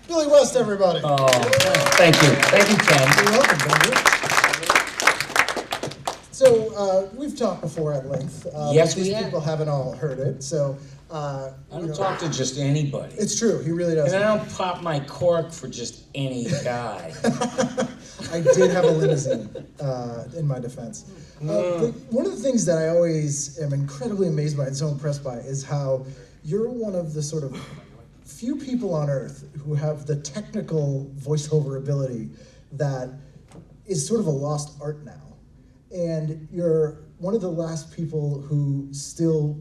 Billy West, everybody. Oh, thank you. Thank you, Ken. You're welcome, Billy. So, we've talked before at length. Yes, these we have. people haven't all heard it, so... I don't talk to just anybody. It's true, he really does. And I don't pop my cork for just any guy. I did have a limousine, in my defense. But one of the things that I always am incredibly amazed by and so impressed by is how you're one of the sort of few people on earth who have the technical voiceover ability that is sort of a lost art now. And you're one of the last people who still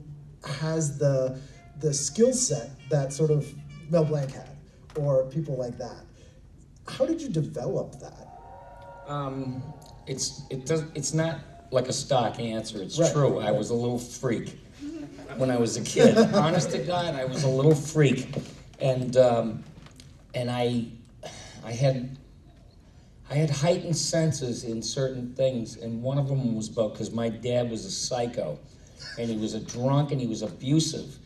has the skill set that sort of Mel Blanc had, or people like that. How did you develop that? It's not like a stock answer. It's Right. true. I was a little freak when I was a kid. Honest to God, I was a little freak, and I had heightened senses in certain things, and one of them was about because my dad was a psycho, and he was a drunk and he was abusive,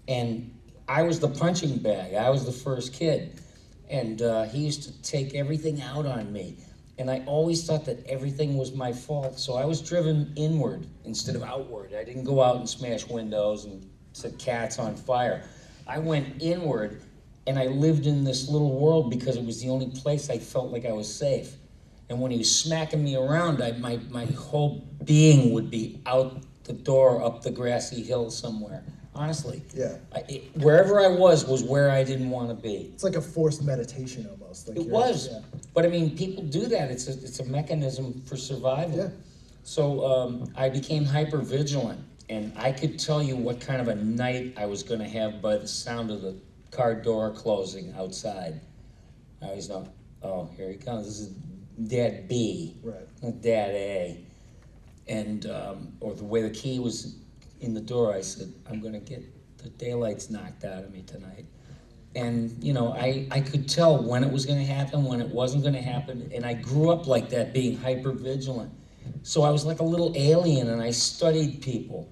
and I was the punching bag. I was the first kid, and he used to take everything out on me. And I always thought that everything was my fault, so I was driven inward instead of outward. I didn't go out and smash windows and set cats on fire. I went inward, and I lived in this little world because it was the only place I felt like I was safe. And when he was smacking me around, my whole being would be out the door, up the grassy hill somewhere. Honestly. Yeah. Wherever I was where I didn't want to be. It's like a forced meditation almost. Like It was. Yeah. But I mean, people do that. It's a mechanism for survival. Yeah. So I became hyper vigilant, and I could tell you what kind of a night I was going to have by the sound of the car door closing outside. I always know, oh, here he comes. This is Dad B, Right. not Dad A. And, or the way the key was in the door, I said, I'm going to get the daylights knocked out of me tonight. And, you know, I could tell when it was going to happen, when it wasn't going to happen, and I grew up like that, being hyper vigilant. So I was like a little alien, and I studied people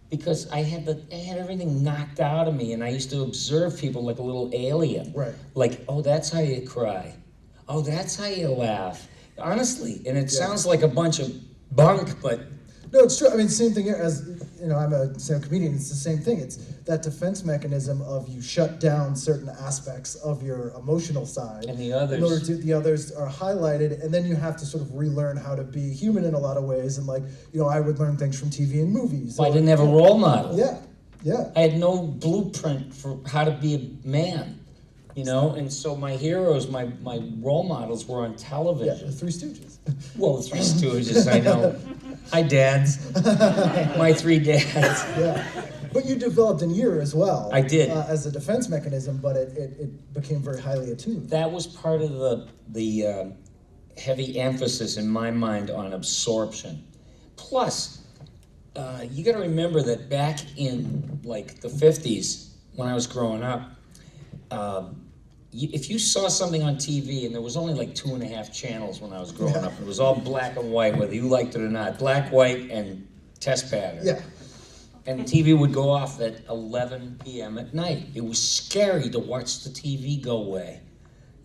because I had everything knocked out of me, and I used to observe people like a little alien. Right. Like, oh, that's how you cry. Oh, that's how you laugh. Honestly, and it sounds like a bunch of bunk, but No, it's true. I mean, same thing here as, you know, I'm a stand-up comedian. It's the same thing. It's that defense mechanism of you shut down certain aspects of your emotional side. And the others. In order to, the others are highlighted, and then you have to sort of relearn how to be human in a lot of ways. And like, you know, I would learn things from TV and movies. I didn't have a role model. Yeah, yeah. I had no blueprint for how to be a man, you know? And so my heroes, my role models were on Yeah, television. the Three Stooges. Well, the Three Stooges, I know. Hi, dads. My three dads. Yeah. But you developed an ear as well. I did. As a defense mechanism, but it became very highly attuned. That was part of the heavy emphasis in my mind on absorption. Plus, you got to remember that back in like the 50s, when I was growing up, if you saw something on TV, and there was only like 2.5 channels when I was growing up, it was all black and white, whether you liked it or not, black, white, and test pattern. Yeah. And TV would go off at 11 p.m. at night. It was scary to watch the TV go away.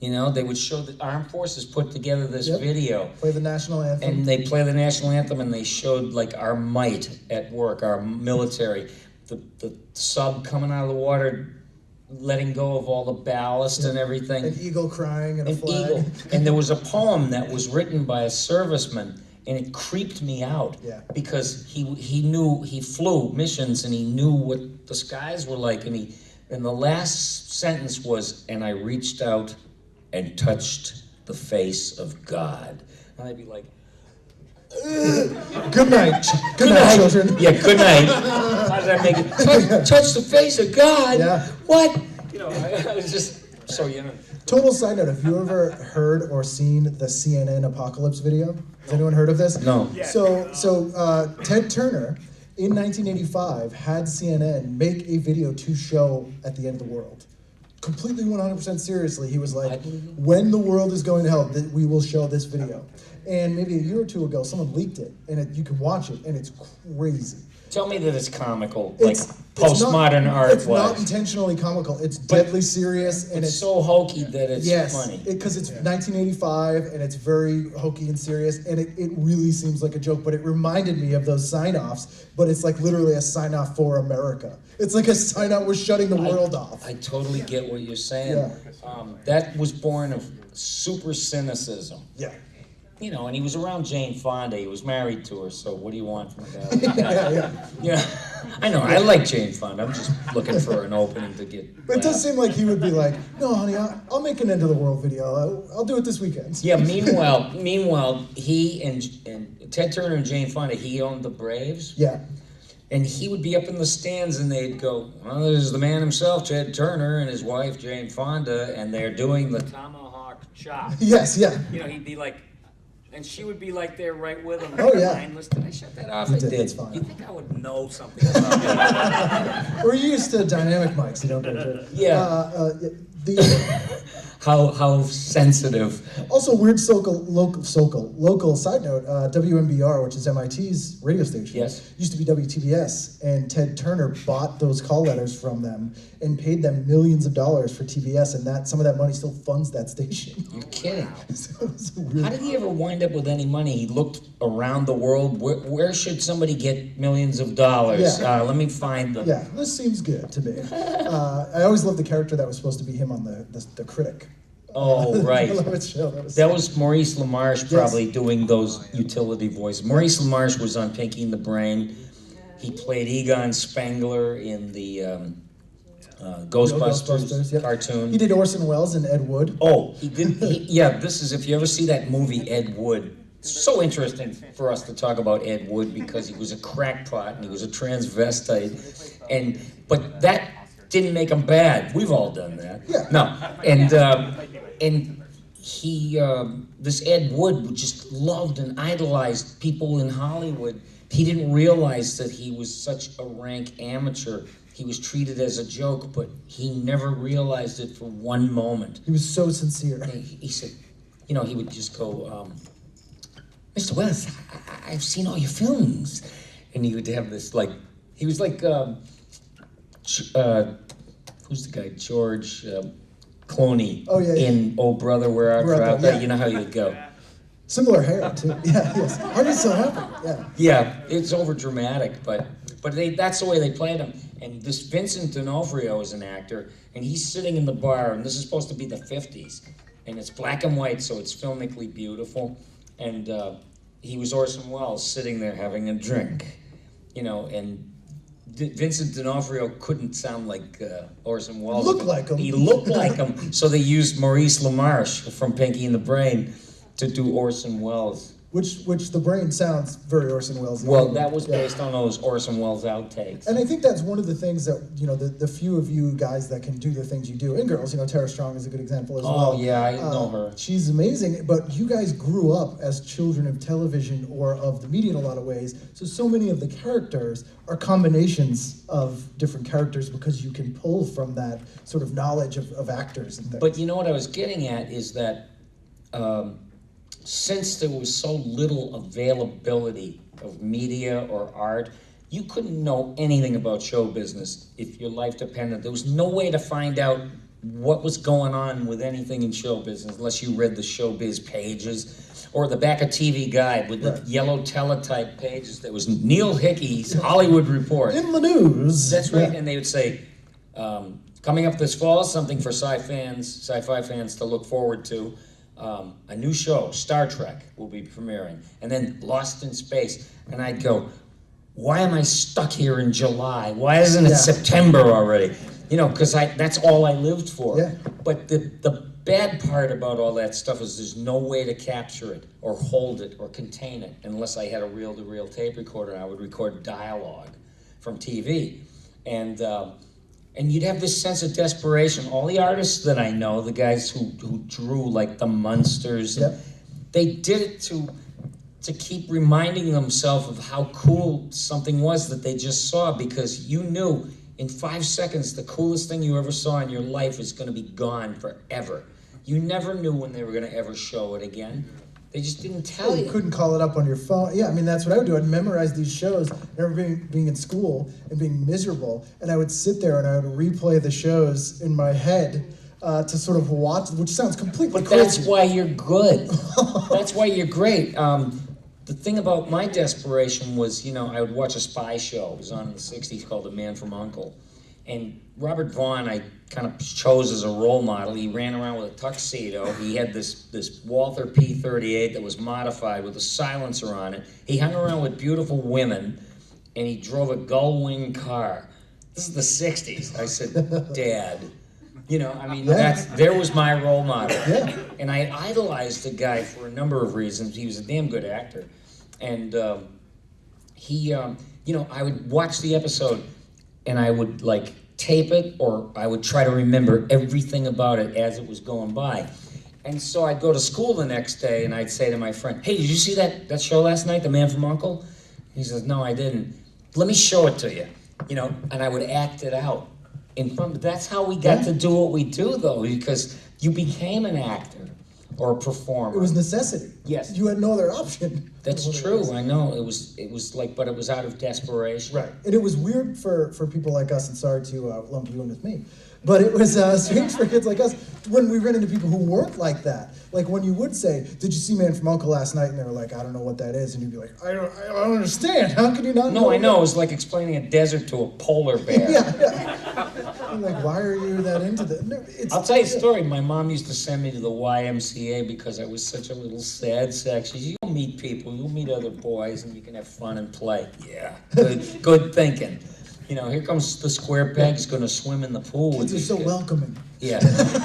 You know, they would show the armed forces put together this video. Play the national anthem. And they play the national anthem, and they showed like our might at work, our military, the sub coming out of the water, letting go of all the ballast and everything. An eagle crying and a An flag. eagle. And there was a poem that was written by a serviceman, and it creeped me out. Yeah. Because he knew, he flew missions, and he knew what the skies were like, and the last sentence was, and I reached out and touched the face of God. And I'd be like, Good night. Good night, children. Yeah, good night. How did I make it? Touch the face of God? Yeah. What? You know, I was just so, you know. Total side note, have you ever heard or seen the CNN apocalypse video? Has anyone heard of this? No. So Ted Turner, in 1985, had CNN make a video to show at the end of the world. Completely 100% seriously, he was like, when the world is going to hell, we will show this video. And maybe a year or two ago, someone leaked it, and you can watch it, and it's crazy. Tell me that it's comical, It's- like it's not- postmodern art It's not was. intentionally comical. It's deadly serious, and It's so hokey that it's yes, funny. because it's 1985 and it's very hokey and serious, and it really seems like a joke. But it reminded me of those sign-offs. But it's like literally a sign-off for America. It's like a sign-off. We're shutting the world off. I totally get what you're saying. Yeah. That was born of super cynicism. Yeah. You know, and he was around Jane Fonda. He was married to her, so what do you want from a guy like that? Yeah. Yeah, I know. I like Jane Fonda. I'm just looking for an opening to get. But it does seem like he would be like, no, honey, I'll make an end of the world video. I'll do it this weekend. Yeah. Meanwhile, he and Ted Turner and Jane Fonda. He owned the Braves. Yeah. And he would be up in the stands, and they'd go, "Well, there's the man himself, Ted Turner, and his wife Jane Fonda, and they're doing the tomahawk chop." Yes, yeah. You know, he'd be like. And she would be like there right with him. Oh, yeah. Mindless. Did I shut that off? You I did, did. it's fine. You think I would know something about that? We're used to dynamic mics, you don't get it. Yeah. The How sensitive. also weird local side note, WMBR, which is MIT's radio station, Yes. used to be WTBS, and Ted Turner bought those call letters from them and paid them millions of dollars for TBS, and that some of that money still funds that station. You're kidding. So it's really- How did he ever wind up with any money? He looked around the world. Where should somebody get millions of dollars? Yeah. Let me find them. Yeah, this seems good to me. I always loved the character that was supposed to be him on the critic. Oh, right. I love it, show. That was Maurice LaMarche probably doing those utility voices. Maurice LaMarche was on Pinky and the Brain. He played Egon Spengler in the Ghostbusters yep. cartoon. He did Orson Welles and Ed Wood. Oh, he did. Yeah, this is, if you ever see that movie, Ed Wood. It's so interesting for us to talk about Ed Wood because he was a crackpot and he was a transvestite, but that didn't make him bad. We've all done that. Yeah. No, and he, this Ed Wood just loved and idolized people in Hollywood. He didn't realize that he was such a rank amateur. He was treated as a joke, but he never realized it for one moment. He was so sincere. He said, you know, he would just go, Mr. Wells, I've seen all your films. And he would have this, like, he was like, who's the guy? George Clooney in Oh Brother, Where Art Thou? Yeah. You know how you'd go. Similar hair, too. Yeah, yes. How did it so happen? Yeah. Yeah, it's over dramatic, but that's the way they played him. And this Vincent D'Onofrio is an actor, and he's sitting in the bar, and this is supposed to be the 50s, and it's black and white, so it's filmically beautiful. And he was Orson Welles sitting there having a drink, you know, and Vincent D'Onofrio couldn't sound like Orson Welles. Looked like him. He looked like him, so they used Maurice LaMarche from Pinky and the Brain to do Orson Welles. Which the brain sounds very Orson Welles. Well, that was based on those Orson Welles outtakes. And I think that's one of the things that, you know, the few of you guys that can do the things you do, and girls, you know, Tara Strong is a good example as well. Oh, yeah, I know her. She's amazing, but you guys grew up as children of television or of the media in a lot of ways, so many of the characters are combinations of different characters because you can pull from that sort of knowledge of actors and things. But you know what I was getting at is that since there was so little availability of media or art, you couldn't know anything about show business if your life depended. There was no way to find out what was going on with anything in show business unless you read the showbiz pages or the back of TV Guide with the yellow teletype pages. There was Neil Hickey's Hollywood Report. In the news. That's right, and they would say, coming up this fall, something for sci-fi fans to look forward to. A new show, Star Trek, will be premiering, and then Lost in Space. And I'd go, why am I stuck here in July? Why isn't it September already? You know, because that's all I lived for. Yeah. But the bad part about all that stuff is there's no way to capture it or hold it or contain it unless I had a reel-to-reel tape recorder and I would record dialogue from TV. And you'd have this sense of desperation. All the artists that I know, the guys who drew like the Munsters, they did it to keep reminding themselves of how cool something was that they just saw, because you knew in 5 seconds the coolest thing you ever saw in your life is going to be gone forever. You never knew when they were going to ever show it again. They just didn't tell You you. couldn't call it up on your phone. Yeah, I mean, that's what I would do. I'd memorize these shows. I remember being in school and being miserable, and I would sit there and I would replay the shows in my head to sort of watch, which sounds completely But crazy. that's why you're good. That's why you're great. The thing about my desperation was, I would watch a spy show. It was on in the 60s called The Man from U.N.C.L.E. And Robert Vaughn, I kind of chose as a role model. He ran around with a tuxedo. He had this Walther P-38 that was modified with a silencer on it. He hung around with beautiful women, and he drove a gull-wing car. This is the 60s. I said, Dad. There was my role model. Yeah. And I idolized the guy for a number of reasons. He was a damn good actor. And I would watch the episode, and I would tape it, or I would try to remember everything about it as it was going by. And so I'd go to school the next day, and I'd say to my friend, "Hey, did you see that show last night, The Man from U.N.C.L.E.?" He says, "No, I didn't." "Let me show it to you." And I would act it out in front. But that's how we got to do what we do, though, because you became an actor or a performer. It was necessity. Yes. You had no other option. That's true. I know it was but it was out of desperation. Right. And it was weird for people like us, and sorry to lump you in with me, but it was strange for kids like us when we ran into people who weren't like that. Like when you would say, "Did you see Man from U.N.C.L.E. last night?" And they were like, "I don't know what that is," and you'd be like, "I don't understand. How can you not know?" No, I know. It was like explaining a desert to a polar bear. Yeah. I'm like, why are you that into that? No, I'll tell you a story. My mom used to send me to the YMCA because I was such a little sad sack. She said, "You'll meet people, you'll meet other boys, and you can have fun and play." Yeah, good thinking. Here comes the square peg. He's going to swim in the pool with Kids are these so guys. welcoming. Yeah,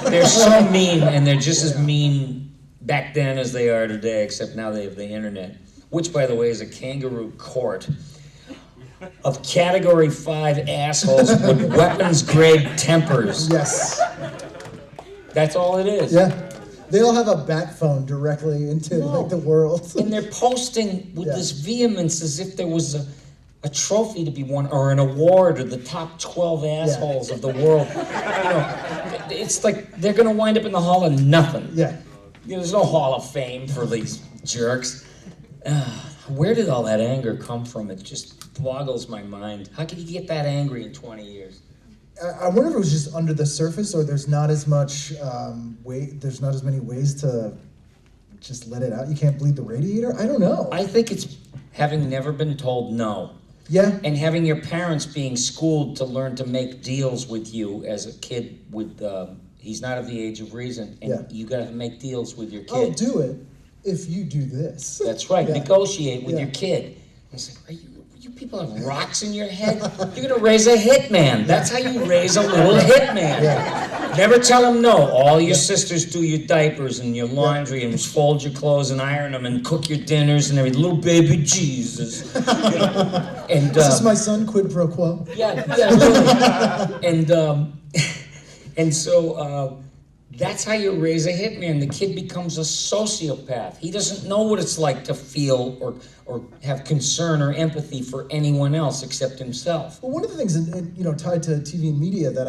they're so mean, and they're just as mean back then as they are today, except now they have the internet, which, by the way, is a kangaroo court of Category 5 assholes with weapons-grade tempers. Yes. That's all it is. Yeah. They all have a bat phone directly into the world. And they're posting with this vehemence as if there was a trophy to be won or an award or the top 12 assholes of the world. It's like they're going to wind up in the Hall of Nothing. Yeah. There's no Hall of Fame for these jerks. Where did all that anger come from? It just boggles my mind. How could you get that angry in 20 years? I wonder if it was just under the surface, or there's not as much there's not as many ways to just let it out. You can't bleed the radiator. I don't know. I think it's having never been told no. Yeah. And having your parents being schooled to learn to make deals with you as a kid with, he's not of the age of reason, and you gotta make deals with your kid. I'll do it if you do this. That's right, Yeah. negotiate with your kid. It's like, you people have rocks in your head? You're gonna raise a hitman. That's how you raise a little hitman. Yeah. Never tell them no. All your sisters do your diapers and your laundry and fold your clothes and iron them and cook your dinners and everything. Little baby Jesus. And This is my son, quid pro quo. yeah, really. And so that's how you raise a hitman. The kid becomes a sociopath. He doesn't know what it's like to feel or have concern or empathy for anyone else except himself. Well, one of the things, tied to TV and media that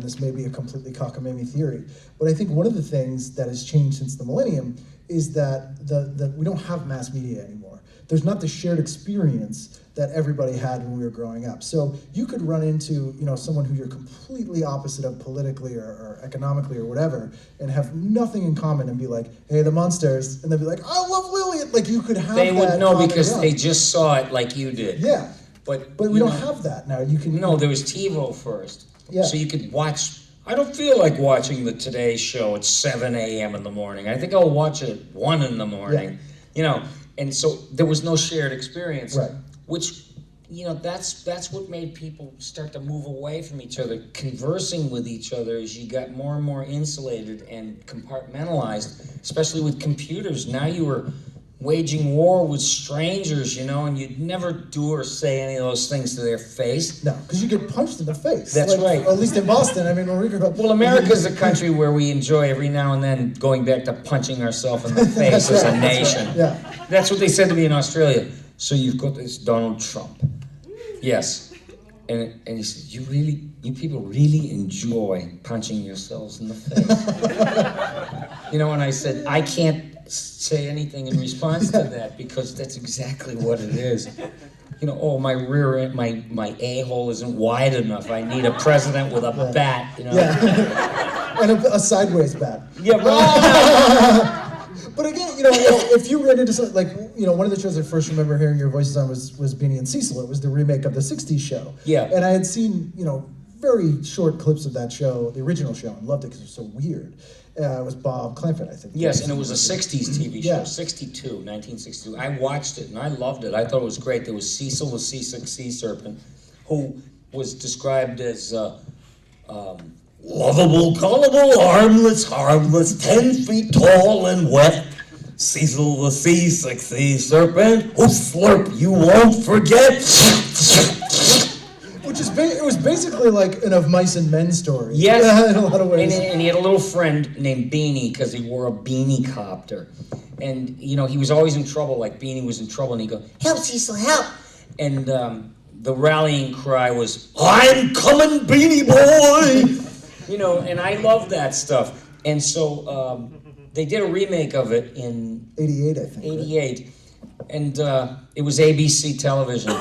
this may be a completely cockamamie theory, but I think one of the things that has changed since the millennium is that we don't have mass media anymore. There's not the shared experience that everybody had when we were growing up. So you could run into, someone who you're completely opposite of politically or economically or whatever, and have nothing in common and be like, "Hey, the Munsters," and they'd be like, "I love Lillian." Like you could have They would that know common because ground. they just saw it like you did. Yeah. But we don't have that now. You can No, there was TiVo first. Yeah. So you could watch. I don't feel like watching the Today Show at 7 a.m. in the morning. I think I'll watch it at 1 in the morning. And so there was no shared experience. Right. Which, that's what made people start to move away from each other. Conversing with each other as you got more and more insulated and compartmentalized, especially with computers. Now you were waging war with strangers, and you'd never do or say any of those things to their face. No, because you get punched in the face. That's right. At least in Boston. I mean, when we grew up. Well, America's a country where we enjoy every now and then going back to punching ourselves in the face as a nation. Yeah. That's what they said to me in Australia. "So you've got this Donald Trump." Yes. And he said, you people really enjoy punching yourselves in the face. And I said, I can't say anything in response to that because that's exactly what it is. You know, oh, my rear end, my a-hole isn't wide enough. I need a president with a bat, you know. Yeah. And a sideways bat. Yeah, right. But again, you know, if you read into something like, you know, one of the shows I first remember hearing your voices on was Beanie and Cecil. It was the remake of the '60s show. Yeah. And I had seen, you know, very short clips of that show, the original show, and loved it because it was so weird. It was Bob Clampett, I think. Yes, and it was a '60s TV show, Yeah. 1962. I watched it and I loved it. I thought it was great. There was Cecil, the seasick sea serpent, who was described as lovable, gullible, harmless, 10 feet tall and wet. Cecil, the seasick sea serpent, who slurp you won't forget. Which is it was basically like an Of Mice and Men story. Yes, In a lot of ways. and he had a little friend named Beanie because he wore a beanie copter, and you know he was always in trouble. Like Beanie was in trouble, and he'd go, "Help, Cecil, help!" And the rallying cry was, "I'm coming, Beanie Boy!" You know, and I love that stuff. And so they did a remake of it in '88, I think. '88, and it was ABC television.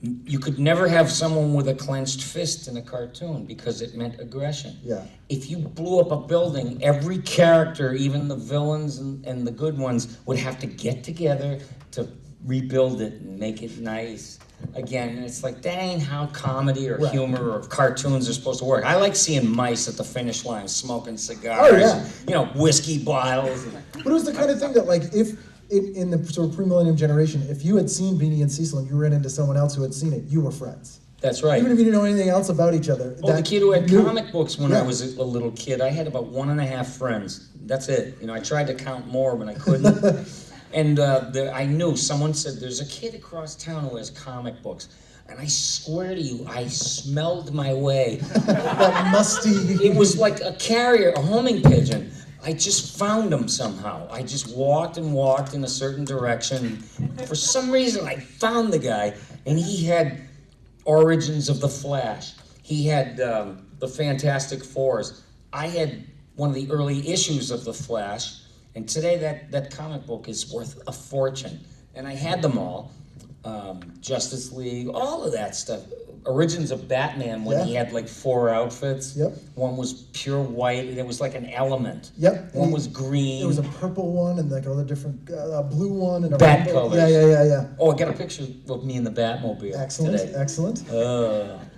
You could never have someone with a clenched fist in a cartoon because it meant aggression. Yeah. If you blew up a building, every character, even the villains and the good ones, would have to get together to rebuild it and make it nice again. And it's like, that ain't how comedy or humor or cartoons are supposed to work. I like seeing mice at the finish line smoking cigars, Oh, yeah. you know, whiskey bottles. But it was the kind of thing that, like, if in the sort of pre-millennium generation, if you had seen Beanie and Cecil and you ran into someone else who had seen it, you were friends. That's right. Even if you didn't know anything else about each other. Oh, the kid who had comic books when I Yeah. was a little kid, I had about 1.5 friends. That's it. You know, I tried to count more, but I couldn't. And I knew, someone said, there's a kid across town who has comic books. And I swear to you, I smelled my way. That musty... It was like a carrier, a homing pigeon. I just found him somehow. I just walked and walked in a certain direction. For some reason, I found the guy, and he had Origins of the Flash. He had the Fantastic Fours. I had one of the early issues of the Flash, and today that comic book is worth a fortune. And I had them all. Justice League, all of that stuff. Origins of Batman when he had like 4 outfits. Yep. One was pure white, and it was like an element. Yep. One was green. There was a purple one and like all the different blue one and a Bat rainbow. colors. Yeah. Oh, I got a picture of me in the Batmobile Excellent, today. excellent.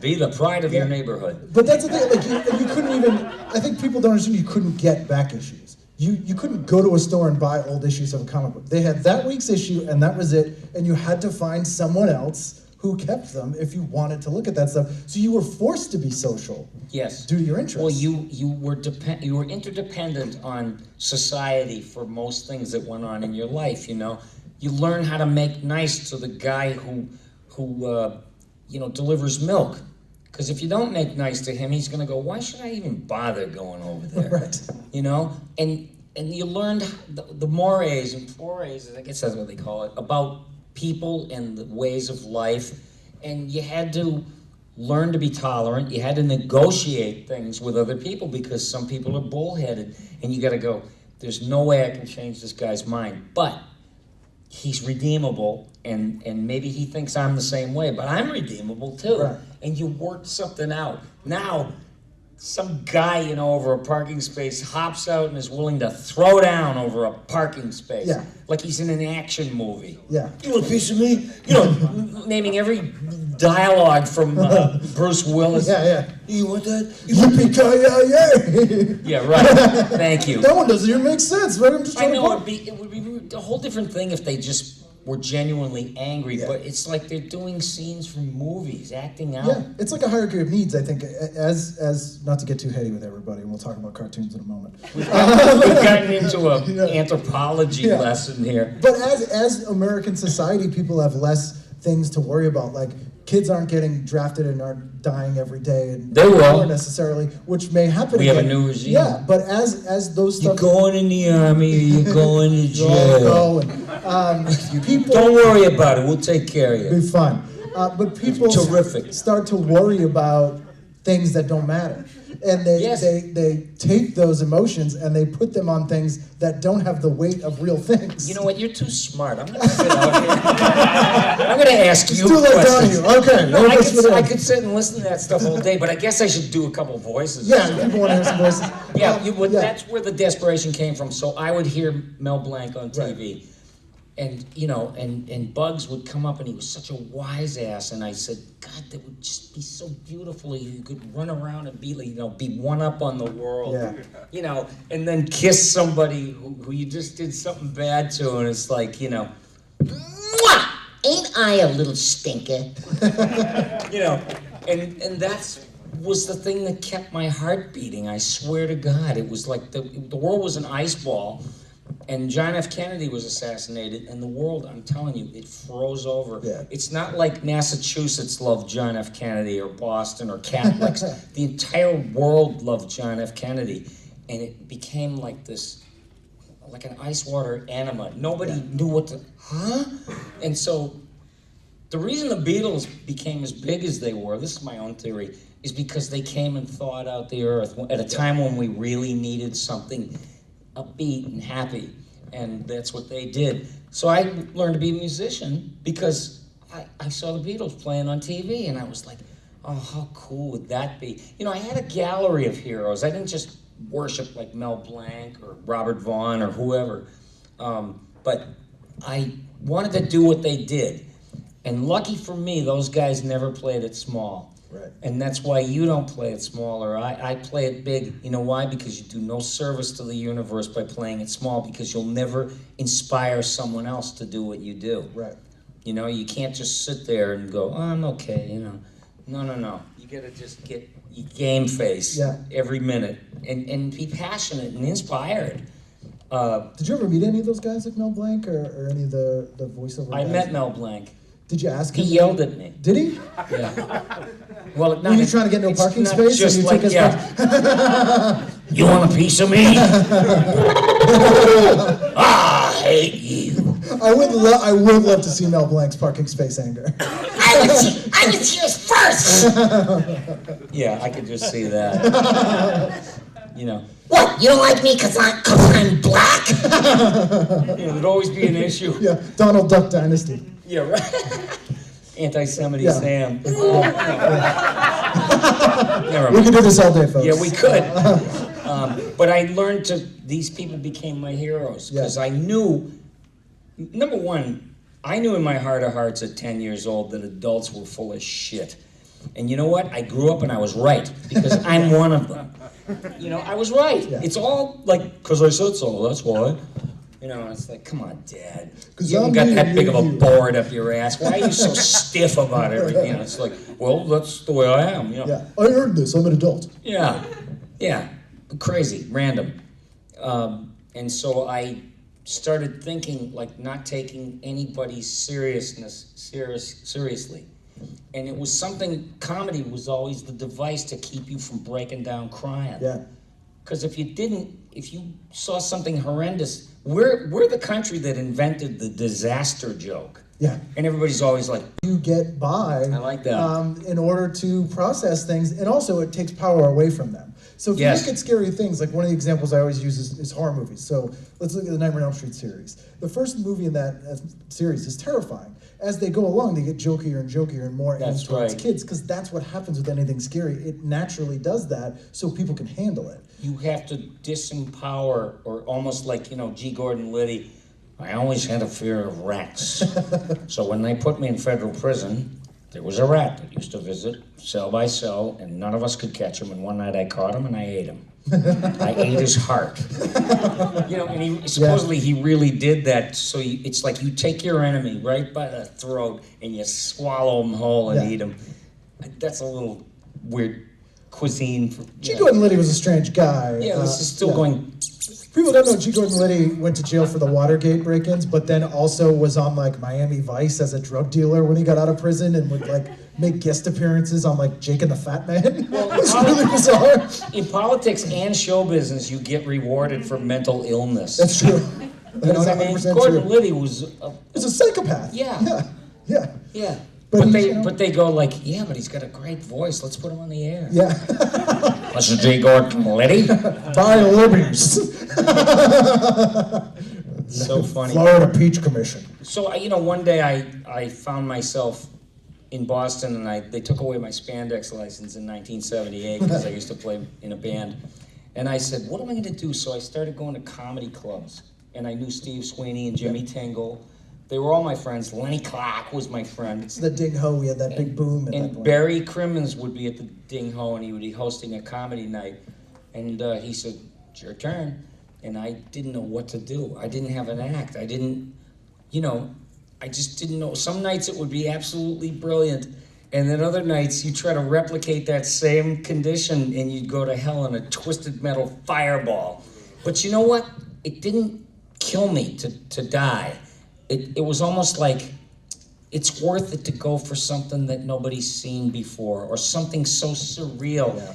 Be the pride of your neighborhood. But that's the thing, like you couldn't even, I think people don't understand you couldn't get back issues. You couldn't go to a store and buy old issues of a comic book. They had that week's issue and that was it, and you had to find someone else who kept them if you wanted to look at that stuff. So you were forced to be social. Yes. Due to your interests. Well, you were interdependent on society for most things that went on in your life. You know, you learn how to make nice to the guy who delivers milk. Because if you don't make nice to him, he's going to go, why should I even bother going over there? Right. You know, and you learned the mores and forays, I guess that's what they call it, about people and the ways of life, and you had to learn to be tolerant. You had to negotiate things with other people because some people are bullheaded, and you got to go, there's no way I can change this guy's mind, but he's redeemable, and maybe he thinks I'm the same way, but I'm redeemable too. Right. And you worked something out. Now, some guy, over a parking space hops out and is willing to throw down over a parking space. Yeah. Like he's in an action movie. Yeah. You want a piece of me? Naming every dialogue from Bruce Willis. Yeah. You want that? Yippee-ki-yay! Yeah, right. Thank you. That one doesn't even make sense, right? I'm just I trying know to... it would be a whole different thing if they just were genuinely angry, but it's like they're doing scenes from movies, acting out. Yeah, it's like a hierarchy of needs, I think, as not to get too heady with everybody, and we'll talk about cartoons in a moment. We've gotten into an anthropology lesson here. But as American society, people have less things to worry about. Like, kids aren't getting drafted and aren't dying every day, and they will necessarily, which may happen. We have a new regime. Yeah, but as those stuff, you're going in the army, or you're going to jail. People don't worry about it. We'll take care of you. Be fine. But people Terrific. start to worry about things that don't matter. and they Yes. they take those emotions and they put them on things that don't have the weight of real things. You know what? You're too smart. I'm gonna sit out here. I'm gonna ask you Still like questions. Donahue. Okay. No, no, I could sit and listen to that stuff all day, but I guess I should do a couple voices. Yeah, people want to hear some voices. Yeah, you would. Yeah. That's where the desperation came from. So I would hear Mel Blanc on TV, and and Bugs would come up, and he was such a wise ass, and I said, God, that would just be so beautiful. You could run around and be be one up on the world, and then kiss somebody who you just did something bad to, and it's like, Mwah! Ain't I a little stinker? And that's was the thing that kept my heart beating. I swear to God, it was like the world was an ice ball, and John F. Kennedy was assassinated, and the world, I'm telling you, it froze over. Yeah. It's not like Massachusetts loved John F. Kennedy or Boston or Catholics. The entire world loved John F. Kennedy, and it became like this, like an ice water enema. Nobody knew what to, And so the reason the Beatles became as big as they were, this is my own theory, is because they came and thawed out the earth at a time when we really needed something upbeat and happy, and that's what they did. So I learned to be a musician because I saw the Beatles playing on TV, and I was like, oh, how cool would that be? I had a gallery of heroes. I didn't just worship like Mel Blanc or Robert Vaughn or whoever, but I wanted to do what they did. And lucky for me, those guys never played it small. Right. And that's why you don't play it small, or I play it big. You know why? Because you do no service to the universe by playing it small, because you'll never inspire someone else to do what you do. Right. You can't just sit there and go, oh, I'm okay, No. You gotta just get your game face every minute and be passionate and inspired. Did you ever meet any of those guys like Mel Blanc or any of the voiceover I guys? met Mel Blanc. Did you ask him? He yelled at me. Did he? Yeah. Well, Were you trying to get no parking space? Just and you like, took his You want a piece of me? I hate you. I would love to see Mel Blanc's parking space anger. I was yours first. Yeah, I could just see that. What? You don't like me because I'm black? There'd always be an issue. Yeah, Donald Duck Dynasty. Yeah, right. Anti-Semite Yeah. Sam. Never We mind. could do this all day, folks. Yeah, we could. But I learned these people became my heroes, because I knew, number one, I knew in my heart of hearts at 10 years old that adults were full of shit. And you know what? I grew up and I was right, because I'm one of them. I was right. Yeah. It's all like, because I said so, that's why. It's like, come on, Dad. 'Cause You haven't I'm got me that and big of a you're you. board up your ass. Why are you so stiff about everything? It's like, well, that's the way I am. Yeah, I earned this. I'm an adult. Yeah. Crazy, random. And so I started thinking, like, not taking anybody's seriousness seriously. And it was something, comedy was always the device to keep you from breaking down crying. Yeah. Because if you saw something horrendous, we're the country that invented the disaster joke. Yeah. And everybody's always like, You get by. I like that. In order to process things, and also it takes power away from them. So if you look at scary things, like one of the examples I always use is horror movies. So let's look at the Nightmare on Elm Street series. The first movie in that series is terrifying. As they go along, they get jokier and jokier and more aimed towards kids, because that's what happens with anything scary. It naturally does that, so people can handle it. You have to disempower, or almost like, G. Gordon Liddy, I always had a fear of rats. So when they put me in federal prison, there was a rat that used to visit cell by cell, and none of us could catch him. And one night I caught him and I ate him. I ate his heart. And supposedly he really did that. So it's like you take your enemy right by the throat and you swallow him whole and eat him. That's a little weird cuisine. G. Gordon Liddy was a strange guy. Yeah, this is still going. People don't know G. Gordon Liddy went to jail for the Watergate break-ins, but then also was on like Miami Vice as a drug dealer when he got out of prison, and would like make guest appearances on like Jake and the Fat Man. Well, It was really bizarre. In politics and show business, you get rewarded for mental illness. That's true. You know what I mean? Gordon Liddy was. He's a psychopath. Yeah. Yeah. But But they go like, yeah, but he's got a great voice. Let's put him on the air. Yeah. Mr. J. Gordon Liddy. Buy Libby's. So funny. Florida Peach Commission. So, one day I found myself in Boston, and they took away my spandex license in 1978 because I used to play in a band. And I said, what am I going to do? So I started going to comedy clubs, and I knew Steve Sweeney and Jimmy Tingle. They were all my friends. Lenny Clark was my friend. It's the Ding Ho, we had that big boom at that And point. Barry Crimmins would be at the Ding Ho, and he would be hosting a comedy night. And he said, it's your turn. And I didn't know what to do. I didn't have an act. I didn't, I just didn't know. Some nights it would be absolutely brilliant. And then other nights you try to replicate that same condition and you'd go to hell in a twisted metal fireball. But you know what? It didn't kill me to die. It was almost like it's worth it to go for something that nobody's seen before or something so surreal. Yeah.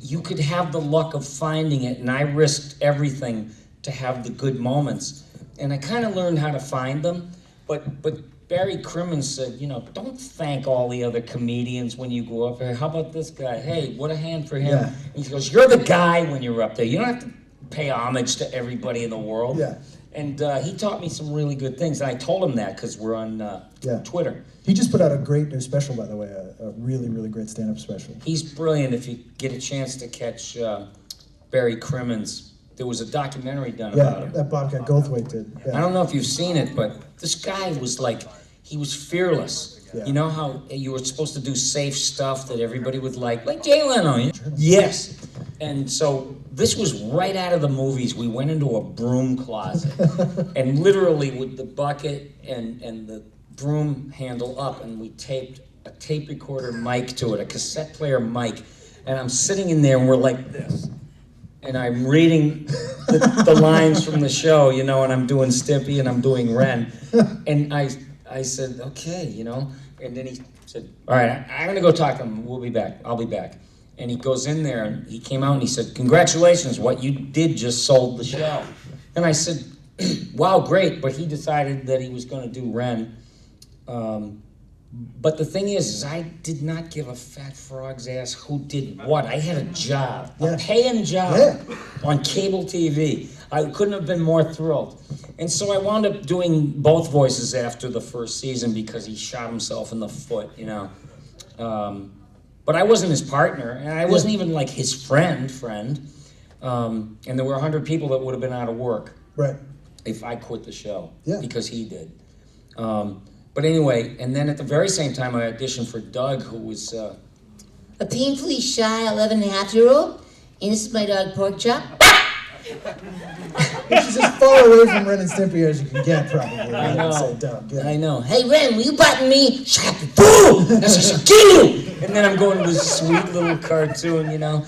You could have the luck of finding it, and I risked everything to have the good moments. And I kind of learned how to find them, but Barry Crimmins said, don't thank all the other comedians when you go up there. How about this guy? Hey, what a hand for him. Yeah. And he goes, you're the guy when you're up there. You don't have to pay homage to everybody in the world. Yeah. And he taught me some really good things. And I told him that because we're on Twitter. He just put out a great new special, by the way, a really, really great stand-up special. He's brilliant. If you get a chance to catch Barry Crimmins, there was a documentary done about him. Yeah, that Bobcat Goldthwait did. Yeah. I don't know if you've seen it, but this guy was he was fearless. Yeah. You know how you were supposed to do safe stuff that everybody would like Jay Leno. Yes. And so this was right out of the movies. We went into a broom closet and literally with the bucket and the broom handle up, and we taped a tape recorder mic to it, a cassette player mic, and I'm sitting in there and we're like this. And I'm reading the lines from the show, and I'm doing Stimpy and I'm doing Ren. And I said, okay, and then he said, all right, I'm gonna go talk to him, we'll be back, I'll be back. And he goes in there and he came out and he said, congratulations, what you did just sold the show. And I said, wow, great, but he decided that he was gonna do Ren. But the thing is I did not give a fat frog's ass who did what. I had a job, a paying job on cable TV. I couldn't have been more thrilled. And so I wound up doing both voices after the first season because he shot himself in the foot, But I wasn't his partner, and I wasn't even like his friend. And there were 100 people that would have been out of work if I quit the show because he did. But anyway, and then at the very same time, I auditioned for Doug, who was a painfully shy 11-and-a-half-year-old, and this is my dog Pork Chop. Which is as far away from Ren&Stimpy as you can get, probably. I know. Say Doug. Yeah. I know. Hey, Ren, will you button me? Shut up, you fool! That's what I'll kill you! And then I'm going to this sweet little cartoon, I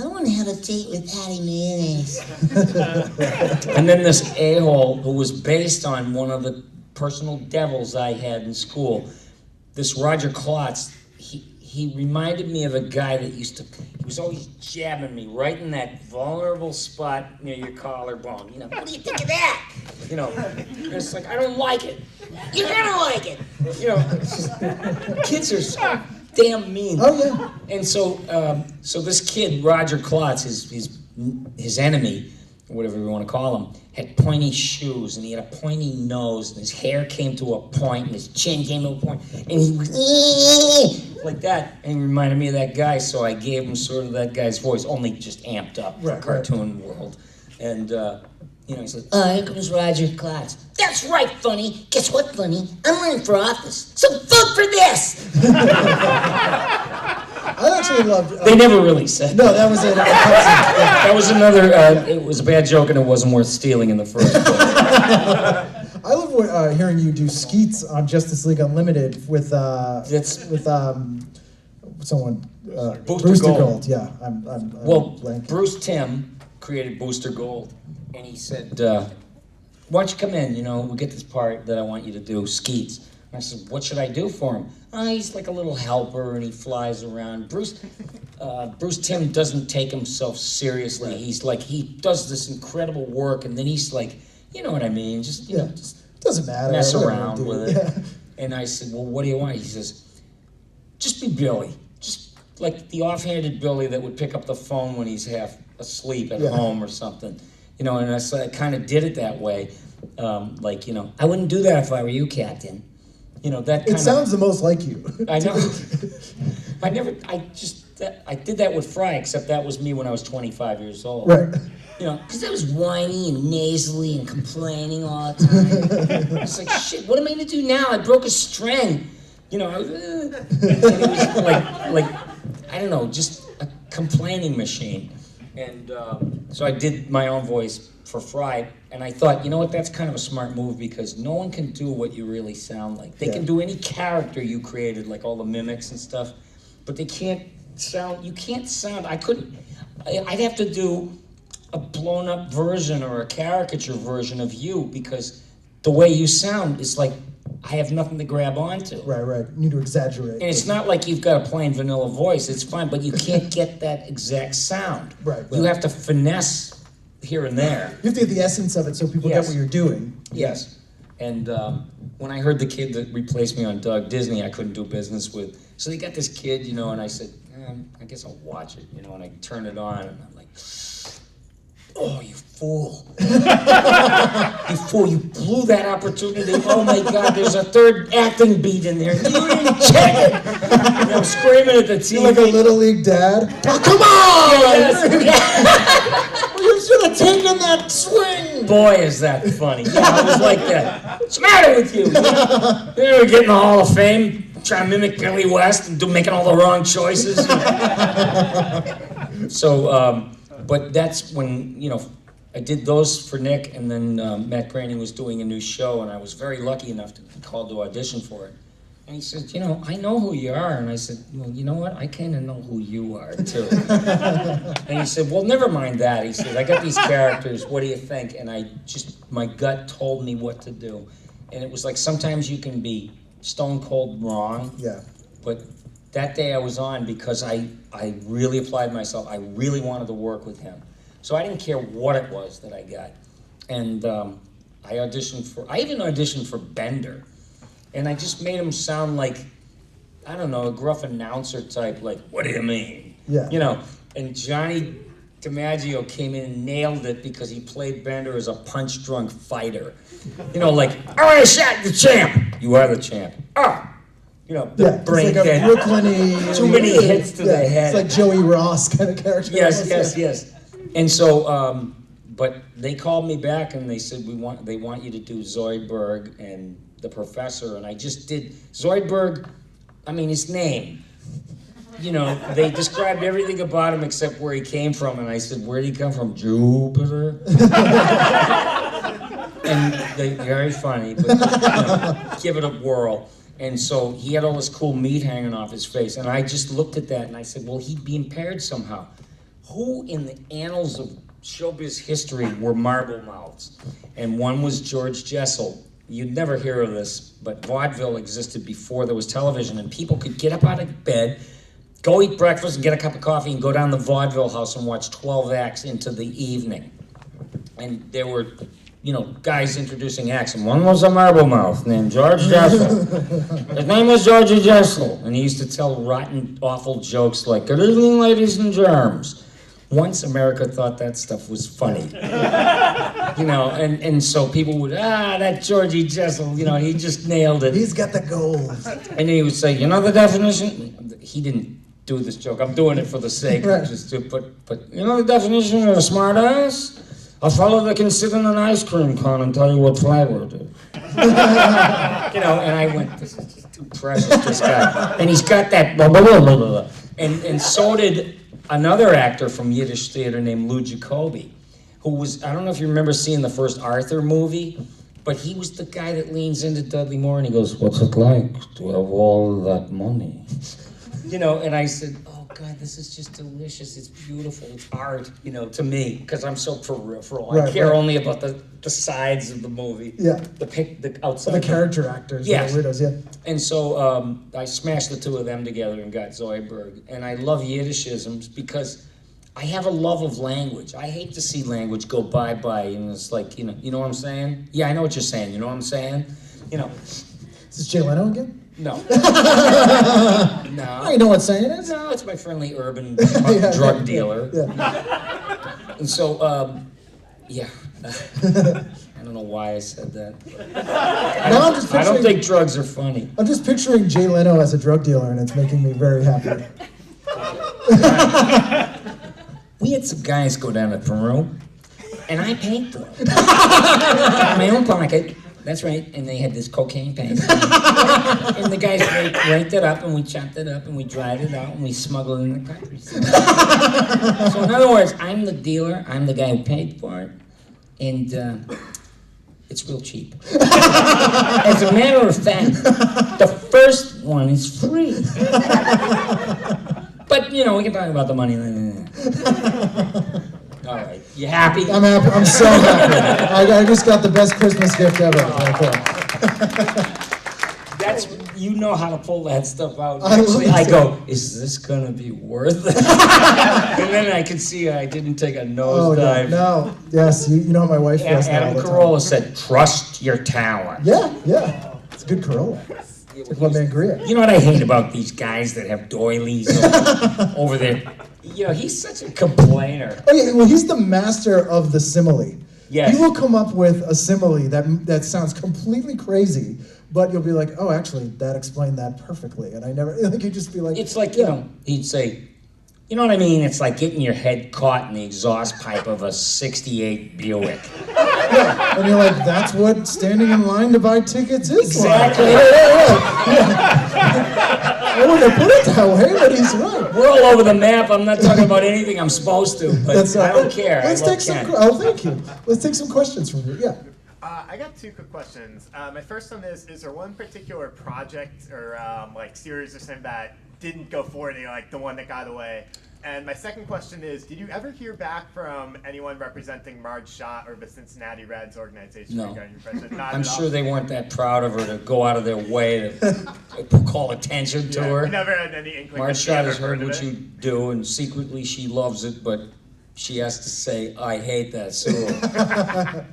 want to have a date with Patty Mayonnaise. And then this a-hole who was based on one of the personal devils I had in school, this Roger Klotz, he reminded me of a guy that he was always jabbing me right in that vulnerable spot near your collarbone. What do you think of that? It's like, I don't like it. You're gonna like it. It's just, kids are so damn mean. Oh, yeah. And so this kid, Roger Klotz, his enemy, whatever you want to call him, had pointy shoes, and he had a pointy nose, and his hair came to a point, and his chin came to a point, and he was like that, and he reminded me of that guy, so I gave him sort of that guy's voice, only just amped up for cartoon world. And, he said, here comes Roger Klotz. That's right, Funny. Guess what, Funny? I'm running for office, so vote for this! I actually loved... they never really said No, that was it. That was another, it was a bad joke and it wasn't worth stealing in the first place. I love hearing you do skeets on Justice League Unlimited with someone... Booster Gold. Yeah, I'm blanking. Bruce Timm created Booster Gold, and he said, why don't you come in, we'll get this part that I want you to do, skeets. And I said, what should I do for him? He's like a little helper, and he flies around. Bruce Timm doesn't take himself seriously. He's like, he does this incredible work, and then he's like, you know what I mean? Just doesn't matter. Mess around with it. Yeah. And I said, well, what do you want? He says, just be Billy. Just like the offhanded Billy that would pick up the phone when he's half asleep at Yeah. home or something. You know, and I kind of did it that way. Like, you know, I wouldn't do that if I were you, Captain. You know, that kind It of... sounds the most like you. I know. I did that with Fry, except that was me when I was 25 years old. Right. You know, Because I was whiny and nasally and complaining all the time. it's like, shit, what am I gonna do now? I broke a string. You know, I was, and it was like, I don't know, just a complaining machine. And so I did my own voice for Fry, and I thought, you know what, that's kind of a smart move because no one can do what you really sound like. They can do any character you created, like all the mimics and stuff, but they can't sound, you can't sound, I'd have to do a blown up version or a caricature version of you because the way you sound is like, I have nothing to grab onto. Right. You need to exaggerate. And it's not like you've got a plain vanilla voice, it's fine, but you can't get that exact sound. Right. You have to finesse here and there. You have to get the essence of it so people get what you're doing. Yes. And when I heard the kid that replaced me on Doug Disney, I couldn't do business with. So they got this kid, you know, and I said, I guess I'll watch it, you know, and I turned it on, and I'm like, oh, you fool. You fool, you blew that opportunity. Oh my God, there's a third acting beat in there. You didn't check it. And I'm screaming at the TV. You're like a little league dad. Oh, come on! Yes. You should have taken that swing. Boy, is that funny. Yeah, I was like that. What's the matter with you? You were getting the Hall of Fame, trying to mimic Billy West and making all the wrong choices. So, but that's when, you know, I did those for Nick, and then Matt Groening was doing a new show, and I was very lucky enough to be called to audition for it. And he said, you know, I know who you are. And I said, well, you know what? I kind of know who you are, too. And he said, well, never mind that. He said, I got these characters. What do you think? And my gut told me what to do. And it was like sometimes you can be stone cold wrong. Yeah. But that day I was on because I really applied myself. I really wanted to work with him. So I didn't care what it was that I got. And I even auditioned for Bender. And I just made him sound like, I don't know, a gruff announcer type, like, what do you mean? Yeah. You know, and Johnny DiMaggio came in and nailed it because he played Bender as a punch-drunk fighter. You know, like, all right, shot the champ. You are the champ. Ah! You know, the brain it's like dead. a Brooklyn-y, Too many hits to the head. It's like Joey Ross kind of character. Yes. And so, but they called me back and they said they want you to do Zoidberg and the Professor, and I just did Zoidberg. I mean, his name. You know, they described everything about him except where he came from, and I said, where did he come from? Jupiter. And they're very funny, but just, you know, give it a whirl. And so he had all this cool meat hanging off his face, and I just looked at that and I said, well, he'd be impaired somehow. Who in the annals of showbiz history were marble mouths? And one was George Jessel. You'd never hear of this, but vaudeville existed before there was television, and people could get up out of bed, go eat breakfast and get a cup of coffee and go down the vaudeville house and watch 12 acts into the evening. And there were, you know, guys introducing acts, and one was a marble mouth named George Jessel. His name was Georgie Jessel, and he used to tell rotten, awful jokes like, good evening, ladies and germs. Once America thought that stuff was funny. You know, and so people would, that Georgie Jessel, you know, he just nailed it. He's got the gold. And he would say, you know the definition? He didn't do this joke. I'm doing it for the sake of just to but you know the definition of a smart ass? A fellow that can sit in an ice cream cone and tell you what flavor it is. You know, and I went, this is just too precious, this guy. And he's got that blah, blah, blah, blah, blah. And so did another actor from Yiddish theater named Lou Jacoby, who was, I don't know if you remember seeing the first Arthur movie, but he was the guy that leans into Dudley Moore and he goes, what's it like to have all that money? You know, and I said, oh God, this is just delicious. It's beautiful. It's art, you know, to me, because I'm so peripheral. I care only about the sides of the movie. Yeah. The outside. The character actors. Yes. The weirdos, yeah. And so I smashed the two of them together and got Zoidberg. And I love Yiddishisms because I have a love of language. I hate to see language go bye-bye, and it's like, you know what I'm saying? Yeah, I know what you're saying. You know what I'm saying? You know. Is this Jay Leno again? No. Oh, No. you know what saying is? No, it's my friendly urban Yeah. drug dealer. Yeah. And so, yeah. I don't know why I said that. Now I'm just I don't picturing, think drugs are funny. I'm just picturing Jay Leno as a drug dealer, and it's making me very happy. We had some guys go down to Peru, and I paid for them. In my own pocket. That's right, and they had this cocaine paste. And the guys raked it up, and we chopped it up, and we dried it out, and we smuggled it in the country. So in other words, I'm the dealer, I'm the guy who paid for it, and it's real cheap. As a matter of fact, the first one is free. But, you know, we can talk about the money later. All right, you happy? I'm happy. I'm so happy. I just got the best Christmas gift ever. Right there. That's, you know how to pull that stuff out. I Actually, love I it. go, is this gonna be worth it? And then I could see I didn't take a Oh, nosedive. no. Yes, you know how my wife feels now all Adam the time. Carolla said, trust your talent. Yeah, yeah. It's a good Corolla. It's like what Mangria. You know what I hate about these guys that have doilies over there? You know, he's such a complainer. Oh yeah, well he's the master of the simile. Yes. He will come up with a simile that sounds completely crazy, but you'll be like, oh, actually, that explained that perfectly. And I never, like, you'd just be like, It's like, you know, he'd say, you know what I mean? It's like getting your head caught in the exhaust pipe of a 68 Buick. yeah. And you're like, that's what standing in line to buy tickets is Exactly. like. I wouldn't have put it that way, but he's right. We're all over the map. I'm not talking about anything I'm supposed to, but That's I don't care. Let's I love take some. Ken. Oh, thank you. Let's take some questions from you. Yeah. I got two quick questions. My first one is there one particular project or like series or something that didn't go forward, and like the one that got away? And my second question is, did you ever hear back from anyone representing Marge Schott or the Cincinnati Reds organization No. regarding your president? Not I'm at all? sure they weren't that proud of her to go out of their way to call attention to Yeah, her. we never had any inkling. Marge that she Schott ever has heard of what it. you do, and secretly she loves it, but she has to say, I hate that sewer.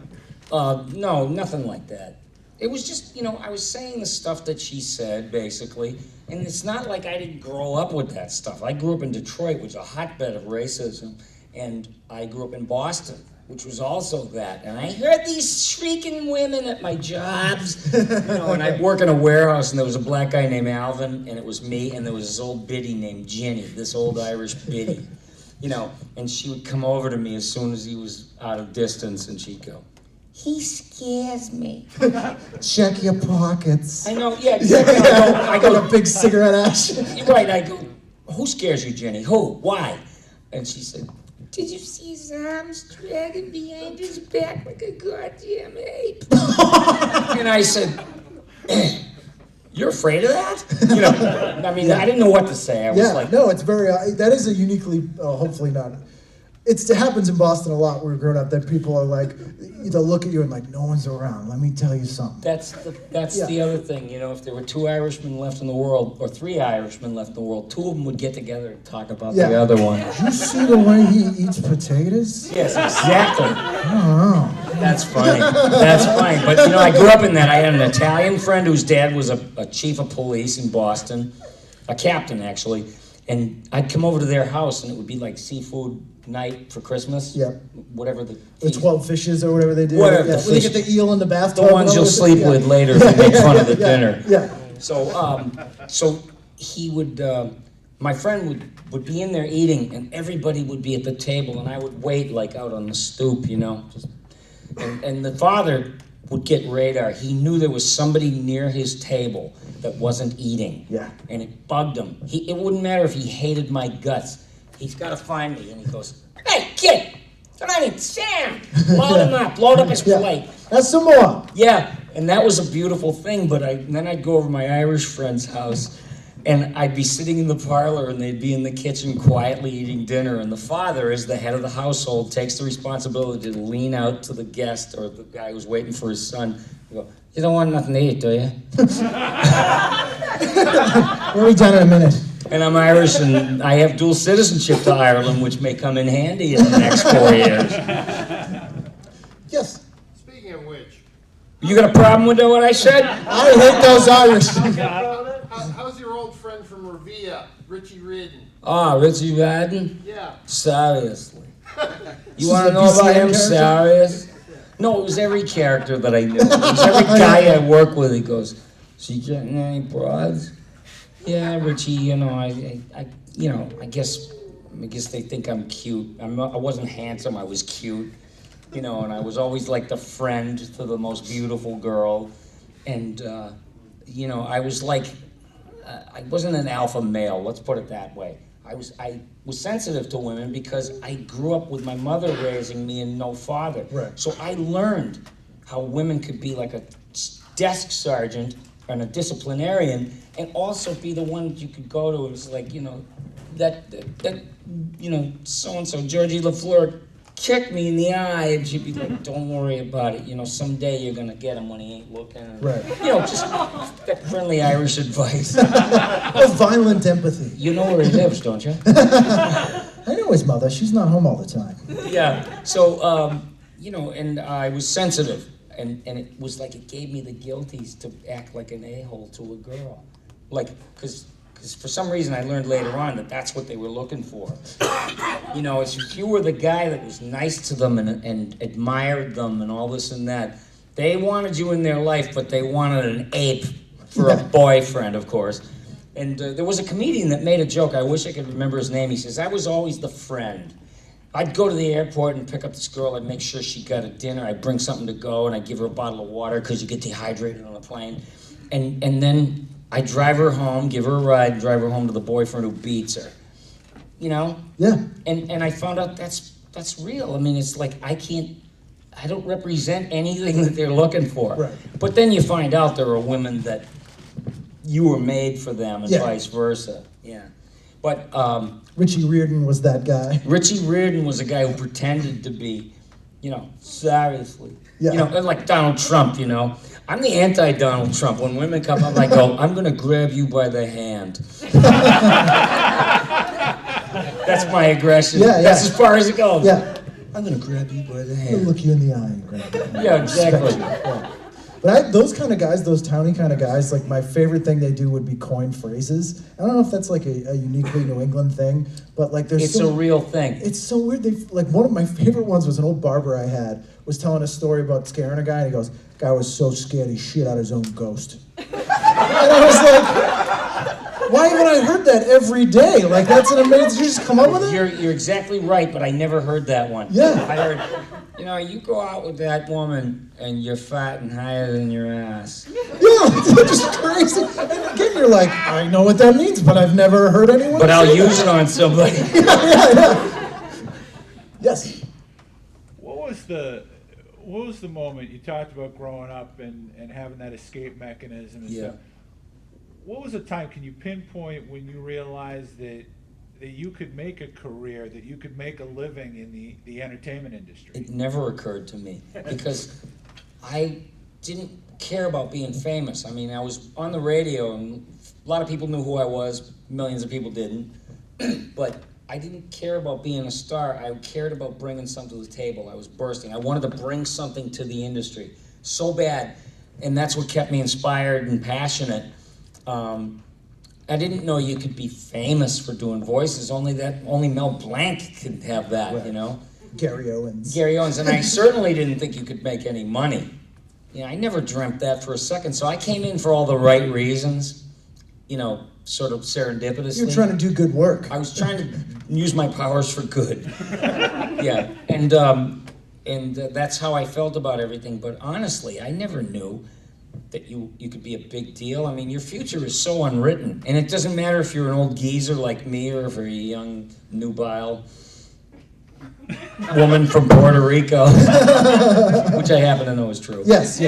No, nothing like that. It was just, you know, I was saying the stuff that she said, basically, and it's not like I didn't grow up with that stuff. I grew up in Detroit, which is a hotbed of racism, and I grew up in Boston, which was also that. And I heard these shrieking women at my jobs, you know, and I'd work in a warehouse, and there was a black guy named Alvin, and it was me, and there was this old biddy named Ginny, this old Irish biddy, you know, and she would come over to me as soon as he was out of distance, and she'd go, he scares me. Check your pockets. I know, yeah, exactly. I Got go, a big cigarette ash. you're right, I go, who scares you, Jenny? Who? Why? And she said, did you see his arms dragging behind his back like a goddamn ape? And I said, you're afraid of that? You know, I mean, I didn't know what to say. I was Yeah, like, no, it's very. That is a uniquely, hopefully not. It happens in Boston a lot. When we're growing up, that people are like, they'll look at you and like, no one's around. Let me tell you something. That's Yeah. the other thing, you know, if there were two Irishmen left in the world, or three Irishmen left in the world, two of them would get together and talk about the Yeah. other one. You see the way he eats potatoes? Yes, exactly. Oh, That's funny. That's funny. But, you know, I grew up in that. I had an Italian friend whose dad was a chief of police in Boston, a captain, actually. And I'd come over to their house, and it would be like seafood night for Christmas. Yeah. Whatever the... the 12 fishes or whatever they do. Whatever, Yeah, the when they fish. get the eel in the bathtub. The ones you'll sleep with later if you make fun of the dinner. Yeah. So he would, my friend would be in there eating, and everybody would be at the table, and I would wait like out on the stoop, you know. And the father would get radar. He knew there was somebody near his table that wasn't eating. Yeah. And it bugged him. It wouldn't matter if he hated my guts. He's got to find me. And he goes, hey, kid, come on in, Sam. Load him up, load up his plate. That's some more. Yeah, and that was a beautiful thing, but then I'd go over to my Irish friend's house, and I'd be sitting in the parlor, and they'd be in the kitchen quietly eating dinner, and the father, as the head of the household, takes the responsibility to lean out to the guest, or the guy who's waiting for his son, and go, you don't want nothing to eat, do you? We'll be done in a minute. And I'm Irish, and I have dual citizenship to Ireland, which may come in handy in the next 4 years. Yes. Speaking of which, You got a problem with what I said? I hate those Irish. Richie Reardon. Ah, Richie Madden? Yeah. Seriously. You This want is to a know about BCM him? character? Serious? No, it was every character that I knew. It was every guy I work with. He goes, "She getting any broads?" Yeah, Richie. I guess they think I'm cute. I wasn't handsome. I was cute. And I was always like the friend to the most beautiful girl, and I was like, I wasn't an alpha male. Let's put it that way. I was sensitive to women because I grew up with my mother raising me and no father. Right. So I learned how women could be like a desk sergeant and a disciplinarian, and also be the one you could go to. It was like, so and so Georgie LaFleur kicked me in the eye, and she'd be like, "Don't worry about it. Someday you're gonna get him when he ain't looking." Right. Just that friendly Irish advice. Oh, violent empathy. You know where he lives, don't you? I know his mother. She's not home all the time. Yeah. So, and I was sensitive, and it was like it gave me the guilties to act like an a-hole to a girl, because for some reason I learned later on that that's what they were looking for. If you were the guy that was nice to them and admired them and all this and that, they wanted you in their life, but they wanted an ape for a boyfriend, of course. And there was a comedian that made a joke. I wish I could remember his name. He says, "I was always the friend. I'd go to the airport and pick up this girl. I'd make sure she got a dinner. I'd bring something to go, and I'd give her a bottle of water because you get dehydrated on a plane. And then I'd drive her home, give her a ride, drive her home to the boyfriend who beats her." Yeah. And I found out that's real. I mean, it's like I don't represent anything that they're looking for. Right. But then you find out there are women that you were made for them, and Yeah. vice versa. Yeah. But Richie Reardon was that guy. Richie Reardon was a guy who pretended to be, seriously. Yeah. Like Donald Trump, I'm the anti-Donald Trump. When women come up, I go, "I'm going to grab you by the hand." That's my aggression. Yeah. That's as far as it goes. Yeah. I'm going to grab you by the He'll hand. look you in the eye and grab it. Yeah, exactly. Yeah. But those kind of guys, those towny kind of guys, like my favorite thing they do would be coin phrases. I don't know if that's like a uniquely New England thing, but like there's It's a real thing. It's so weird. One of my favorite ones was an old barber I had was telling a story about scaring a guy, and he goes, "Guy was so scared he shit out his own ghost." And I was like, why haven't I heard that every day? Like that's an amazing. Did you just come up with it? You're exactly right, but I never heard that one. Yeah. I heard, you go out with that woman and you're fat and higher than your ass. Yeah, it's just crazy. And again, you're like, I know what that means, but I've never heard anyone. But I'll say use that. it on somebody. Yeah. Yes. What was the moment you talked about growing up and having that escape mechanism and Yeah. stuff? What was the time? Can you pinpoint when you realized that you could make a career, that you could make a living in the entertainment industry? It never occurred to me because I didn't care about being famous. I mean, I was on the radio and a lot of people knew who I was, millions of people didn't. But I didn't care about being a star. I cared about bringing something to the table. I was bursting. I wanted to bring something to the industry so bad, and that's what kept me inspired and passionate. I didn't know you could be famous for doing voices. Only Mel Blanc could have that, Right. Gary Owens. Gary Owens, and I certainly didn't think you could make any money. I never dreamt that for a second. So I came in for all the right reasons, sort of serendipitously. You're trying to do good work. I was trying to use my powers for good. Yeah, and that's how I felt about everything. But honestly, I never knew that you could be a big deal. I mean, your future is so unwritten, and it doesn't matter if you're an old geezer like me or if you're a young, nubile woman from Puerto Rico, which I happen to know is true. Yes.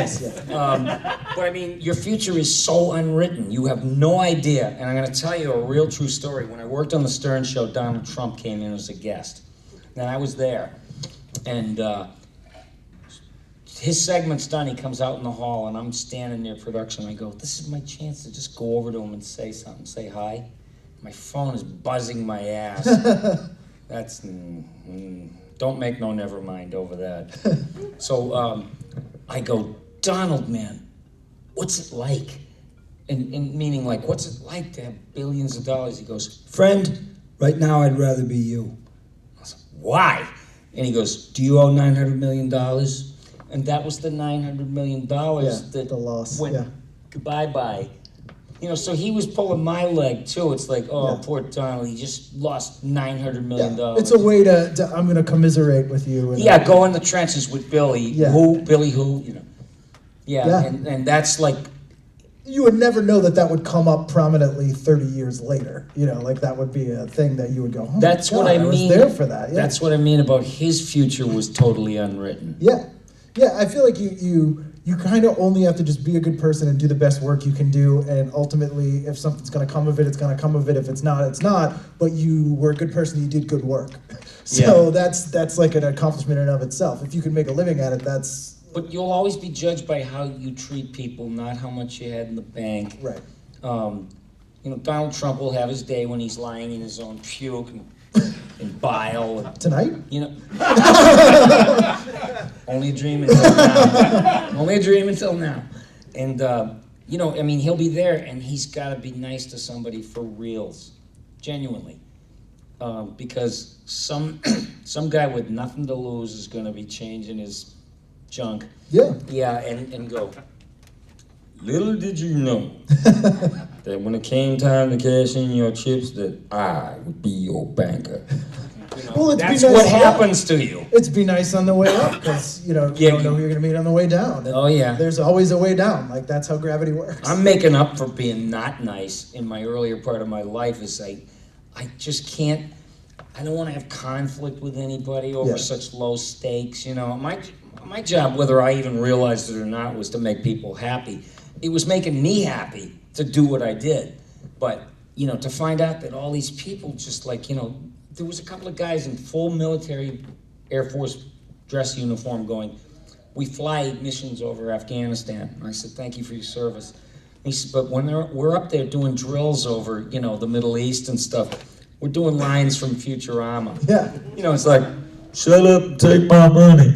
But I mean, your future is so unwritten. You have no idea. And I'm going to tell you a real true story. When I worked on the Stern Show, Donald Trump came in as a guest, and I was there. And his segment's done. He comes out in the hall, and I'm standing near production. I go, "This is my chance to just go over to him and say something, say hi." My phone is buzzing my ass. That's don't make no never mind over that. So I go, "Donald, man, what's it like?" And meaning like, what's it like to have billions of dollars? He goes, Friend, right now I'd rather be you. I was like, why? And he goes, do you owe $900 million? And that was the $900 million that the loss, went yeah. bye-bye. You know, so he was pulling my leg too. It's like, oh, Yeah. poor Donald, he just lost $900 million. Yeah. It's a way to I'm going to commiserate with you. And, Yeah, go in the trenches with Billy. Yeah. Billy who, you know. Yeah, Yeah. And that's like, you would never know that would come up prominently 30 years later. You know, like that would be a thing that you would go, oh that's my God, what I mean. was there for that. Yeah. That's what I mean about his future was totally unwritten. Yeah. Yeah, I feel like you kind of only have to just be a good person and do the best work you can do, and ultimately, if something's going to come of it, it's going to come of it. If it's not, it's not. But you were a good person, you did good work. So that's like an accomplishment in and of itself. If you can make a living at it, that's... But you'll always be judged by how you treat people, not how much you had in the bank. Right. You know, Donald Trump will have his day when he's lying in his own puke and bile. And, Tonight? you know, only a dream until now. Only a dream until now. And you know, I mean, he'll be there, and he's got to be nice to somebody for reals, genuinely, because some guy with nothing to lose is going to be changing his junk. Yeah. Yeah, and go. Little did you know that when it came time to cash in your chips, that I would be your banker. You know, Well, it'd be that's nice, what yeah. happens to you. It's be nice on the way up, because, you know, you Yeah, don't know who you're going to meet on the way down. And Oh, yeah. There's always a way down. Like, that's how gravity works. I'm making up for being not nice in my earlier part of my life. Is I just can't. I don't want to have conflict with anybody over Yeah. such low stakes. You know, my job, whether I even realized it or not, was to make people happy. It was making me happy to do what I did. But, you know, to find out that all these people just like, you know, there was a couple of guys in full military Air Force dress uniform going, we fly missions over Afghanistan. And I said, thank you for your service. And he said, but when we're up there doing drills over, you know, the Middle East and stuff, we're doing lines from Futurama. Yeah. You know, it's like, Shut up and take my money.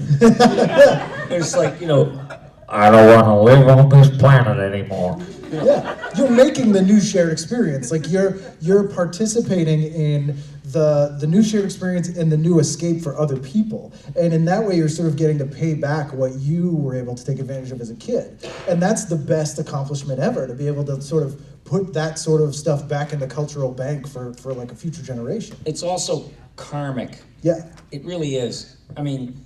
it's like, you know, I don't want to live on this planet anymore. Yeah, you're making the new shared experience. Like you're participating in the new shared experience and the new escape for other people. And in that way, you're sort of getting to pay back what you were able to take advantage of as a kid. And that's the best accomplishment ever, to be able to sort of put that sort of stuff back in the cultural bank for like a future generation. It's also karmic. Yeah. It really is. I mean,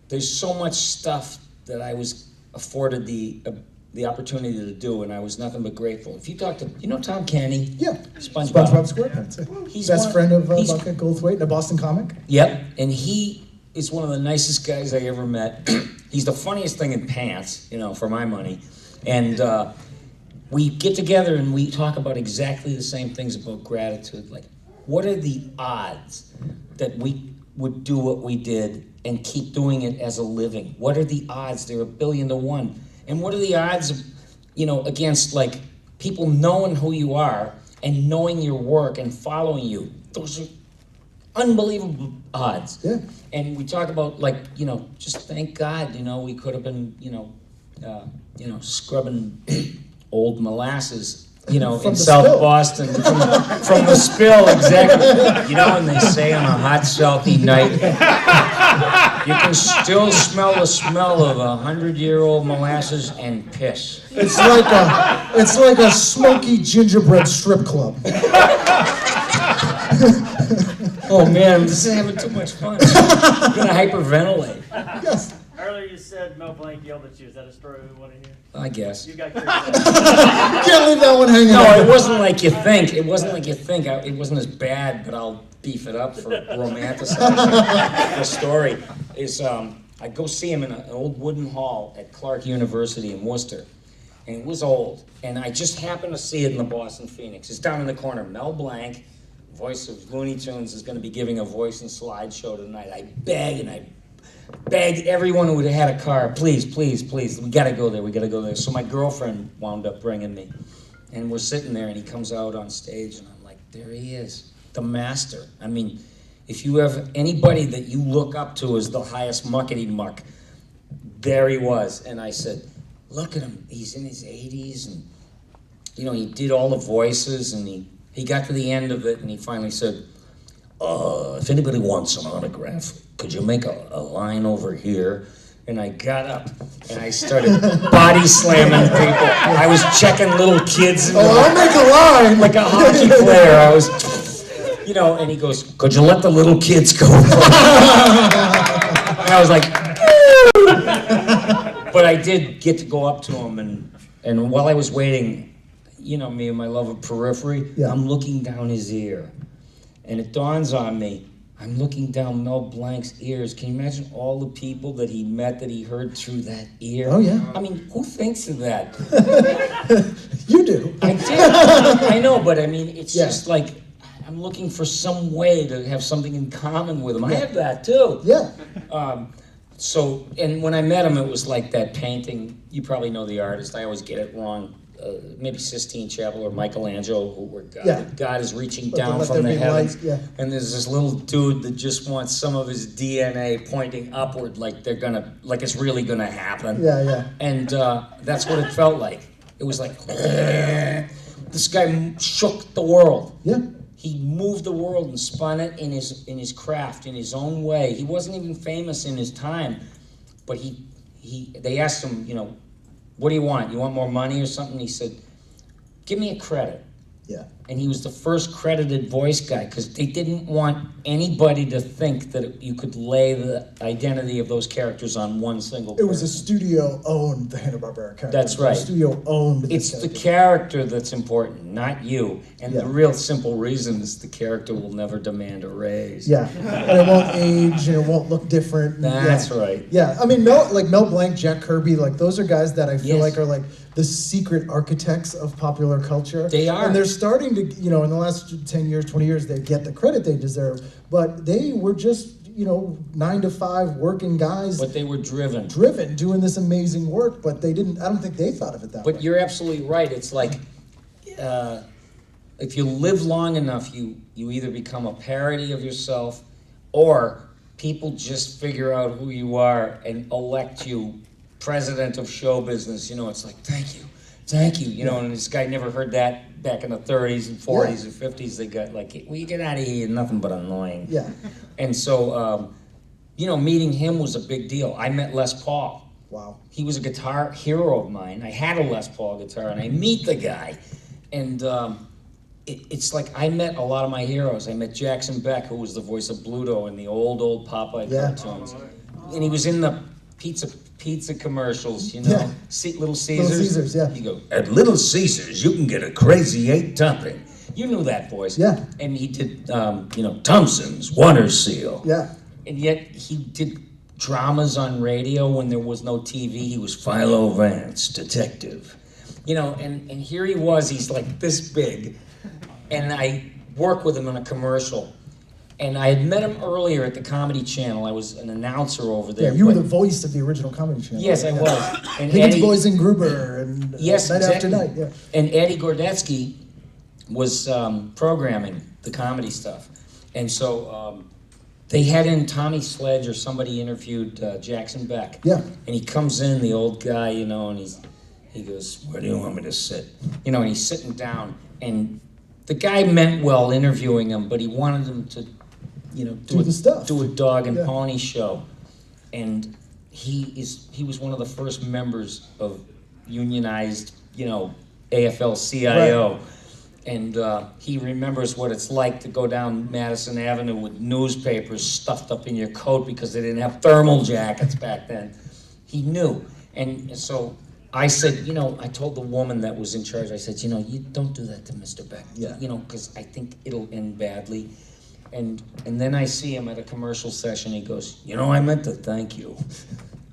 there's so much stuff that I was afforded the opportunity to do, and I was nothing but grateful. If you talk to, you know Tom Kenny? Yeah. SpongeBob. SquarePants. He's Best one- friend of he's- Bucket Goldthwait, a Boston comic. Yep, and he is one of the nicest guys I ever met. He's the funniest thing in pants, you know, for my money. And we get together and we talk about exactly the same things about gratitude. Like, what are the odds that we would do what we did and keep doing it as a living? What are the odds? They're 1,000,000,000 to 1. And what are the odds of, you know, against like people knowing who you are and knowing your work and following you? Those are unbelievable odds. Yeah. And we talk about like, you know, just thank God, you know, we could have been, scrubbing old molasses, you know, From in the South spill. Boston from the spill, exactly. You know, and they say on a hot, salty night, you can still smell the smell of 100-year-old molasses and piss. It's like a smoky gingerbread strip club. Oh man, this is having too much fun. I'm gonna hyperventilate. Yes. Earlier you said Mel Blanc yelled at you. Is that a story we want to hear? I guess. You got curious. Can't leave that one hanging. No, out. it wasn't like you think. It wasn't like you think. It wasn't as bad, but I'll beef it up for romanticizing the story. I go see him in an old wooden hall at Clark University in Worcester, and it was old. And I just happened to see it in the Boston Phoenix. It's down in the corner. Mel Blanc, voice of Looney Tunes, is going to be giving a voice and slideshow tonight. I begged everyone who had a car, please, please, please, we gotta go there. So my girlfriend wound up bringing me, and we're sitting there, and he comes out on stage, and I'm like, there he is, the master. I mean, if you have anybody that you look up to as the highest muckety muck, there he was. And I said, look at him, he's in his 80s, and, you know, he did all the voices, and he got to the end of it, and he finally said, if anybody wants an autograph, could you make a line over here? And I got up, and I started body slamming people. I was checking little kids. I'll make a line! Like a hockey player. I was, you know, and he goes, could you let the little kids go? And I was like, but I did get to go up to him, and while I was waiting, you know me and my love of periphery, Yeah. I'm looking down his ear. And it dawns on me, I'm looking down Mel Blanc's ears. Can you imagine all the people that he met that he heard through that ear? Oh, yeah. I mean, who thinks of that? You do. I did. I know, but I mean, it's Yeah. just like, I'm looking for some way to have something in common with him. I have that too. Yeah. So, and when I met him, it was like that painting. You probably know the artist. I always get it wrong. Maybe Sistine Chapel or Michelangelo, where God is reaching down let from there the be heavens. light, yeah. And there's this little dude that just wants some of his DNA pointing upward, like it's really gonna happen. Yeah, yeah. And that's what it felt like. It was like, this guy shook the world. Yeah. He moved the world and spun it in his craft, in his own way. He wasn't even famous in his time, but they asked him, you know, what do you want? You want more money or something? He said, give me a credit. Yeah. And he was the first credited voice guy, because they didn't want anybody to think that you could lay the identity of those characters on one single person. It was a studio-owned the Hanna-Barbera character. That's right. Studio-owned It's the character that's important, not you. And Yeah. the real simple reason is the character will never demand a raise. Yeah, and it won't age, and it won't look different. That's yeah. right. Yeah, I mean, Mel Blanc, Jack Kirby, like those are guys that I feel Yes. like are like the secret architects of popular culture. They are. And they're starting to, you know, in the last 10 years, 20 years, they get the credit they deserve. But they were just, you know, 9 to 5 working guys. But they were driven. Doing this amazing work, but I don't think they thought of it that way. But you're absolutely right. It's like, if you live long enough, you either become a parody of yourself, or people just figure out who you are and elect you president of show business. You know, it's like, thank you. You know, and this guy never heard that back in the 30s and 40s and 50s. They got like, well, you get out of here, you're nothing but annoying. Yeah. And so, you know, meeting him was a big deal. I met Les Paul. Wow. He was a guitar hero of mine. I had a Les Paul guitar, and I meet the guy. And it's like I met a lot of my heroes. I met Jackson Beck, who was the voice of Bluto in the old Popeye cartoons. And he was in the pizza commercials, you know, Yeah. Little Caesars. Little Caesars, yeah. You go, at Little Caesars, you can get a crazy 8 topping. You knew that voice. Yeah. And he did, you know, Thompson's Water Seal. Yeah. And yet he did dramas on radio when there was no TV. He was Philo Vance, detective. You know, and here he was, he's like this big. And I worked with him on a commercial. And I had met him earlier at the Comedy Channel. I was an announcer over there. Yeah, you were but- the voice of the original Comedy Channel. Yes, I Yeah. was. And Higgins Eddie, Boys and Gruber and yes, Night exactly. After Night. Yeah. And Eddie Gordetsky was programming the comedy stuff. And so they had in Tommy Sledge, or somebody interviewed Jackson Beck. Yeah. And he comes in, the old guy, you know, and he goes, where do you want me to sit? You know, and he's sitting down. And the guy meant well interviewing him, but he wanted him to, you know, Do the stuff. do a dog and Yeah. pony show. And he was one of the first members of unionized, you know, AFL-CIO. Right. And he remembers what it's like to go down Madison Avenue with newspapers stuffed up in your coat because they didn't have thermal jackets back then. He knew. And so I said, you know, I told the woman that was in charge, I said, you know, you don't do that to Mr. Beck. Yeah. You know, because I think it'll end badly. And then I see him at a commercial session. He goes, you know, I meant to thank you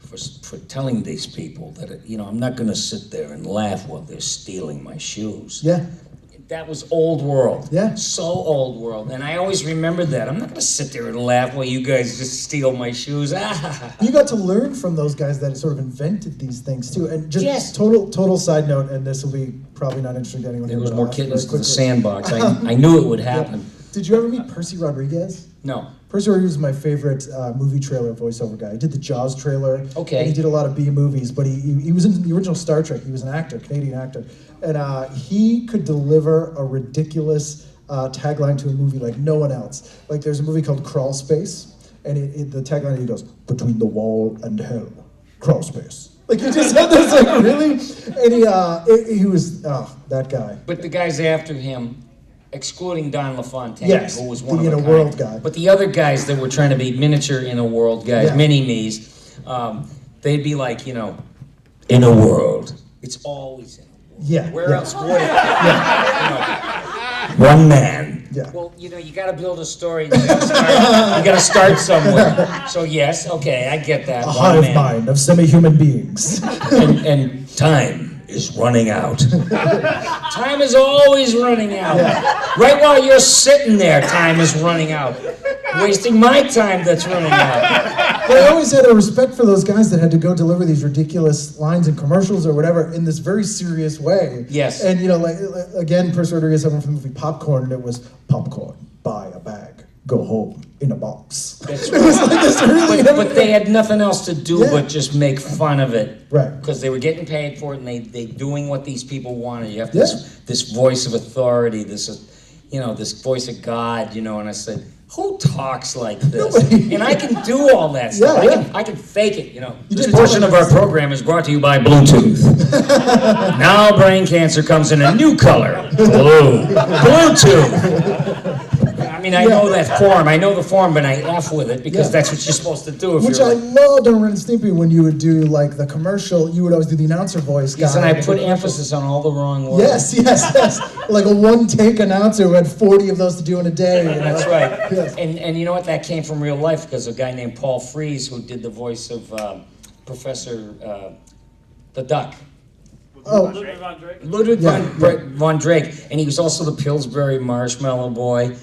for telling these people that, you know, I'm not going to sit there and laugh while they're stealing my shoes. Yeah. That was old world. Yeah. So old world. And I always remembered that. I'm not going to sit there and laugh while you guys just steal my shoes. You got to learn from those guys that sort of invented these things too. And just Yes. total side note, and this will be probably not interesting to anyone There here, was but more I'll ask kittens very to the quickly. sandbox. I knew it would happen. Did you ever meet Percy Rodriguez? No. Percy Reid was my favorite movie trailer voiceover guy. He did the Jaws trailer. Okay. And he did a lot of B movies, but he was in the original Star Trek. He was an actor, Canadian actor, and he could deliver a ridiculous tagline to a movie like no one else. Like there's a movie called Crawl Space, and the tagline he goes, "Between the wall and hell, crawl space." Like he just had this like really, and he was that guy. But the guys after him, excluding Don LaFontaine, Yes, who was one the of a In a kind. World guy. But the other guys that were trying to be miniature In a World guys, Yeah. mini-me's, they'd be like, you know, in a world. It's always in a world. Yeah. Where yeah. else would it? You know, one man. Yeah. Well, you know, you got to build a story. You got to start somewhere. So yes, okay, I get that. A one hive man. mind of semi-human beings. And time is running out. Time is always running out. Yeah. Right while you're sitting there, time is running out. Wasting my time that's running out. But I always had a respect for those guys that had to go deliver these ridiculous lines in commercials or whatever in this very serious way. Yes. And you know, like again, Percy Rodriguez, someone from the movie Popcorn, and it was popcorn, buy a bag, go home in a box. That's It was like this really. But they had nothing else to do Yeah. but just make fun of it. Right. Because they were getting paid for it and they doing what these people wanted. You have Yeah. this voice of authority, this voice of God, you know, and I said, who talks like this? Nobody. And I can do all that stuff. Yeah, I can fake it, you know. You This just portion do of it. our program is brought to you by Bluetooth. Now brain cancer comes in a new color, blue. Bluetooth. I mean, I know that form. I know the form, but I F with it because Yeah. that's what you're supposed to do if Which you're I like, loved on Ren&Stimpy when you would do like the commercial. You would always do the announcer voice guy. yes, and I put emphasis on all the wrong words. Yes. Like a one-take announcer who had 40 of those to do in a day. You know? That's right. Yes. And you know what? That came from real life because a guy named Paul Frees who did the voice of Professor the Duck. Oh. Ludwig von Drake. Ludwig Yeah. von Drake, and he was also the Pillsbury Marshmallow Boy.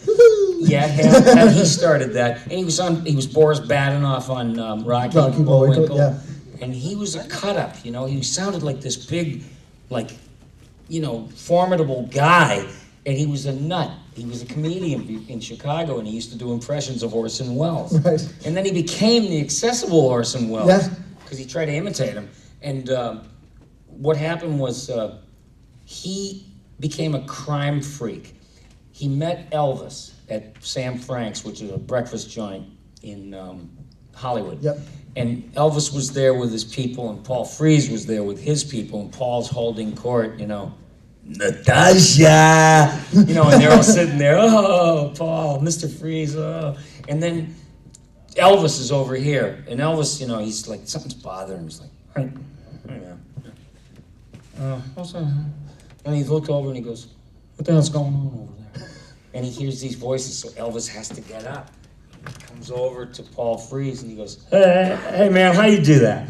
Yeah, him, he started that, and he was Boris Badenoff on Rocky Rocky Bullwinkle, Bullwinkle, yeah. and he was a cut-up. You know, he sounded like this big, like, you know, formidable guy, and he was a nut. He was a comedian in Chicago, and he used to do impressions of Orson Welles. Right. And then he became the accessible Orson Welles Yeah. because he tried to imitate him. And what happened was he became a crime freak. He met Elvis at Sam Frank's, which is a breakfast joint in Hollywood. Yep. And Elvis was there with his people, and Paul Frees was there with his people, and Paul's holding court, you know, Natasha, you know, and they're all sitting there, oh, Paul, Mr. Freeze, oh. And then Elvis is over here, and Elvis, you know, he's like, something's bothering him. He's like, hey man, what's that? And he looked over and he goes, what the hell's going on over there? And he hears these voices, so Elvis has to get up. He comes over to Paul Frees and he goes, hey man, how you do that?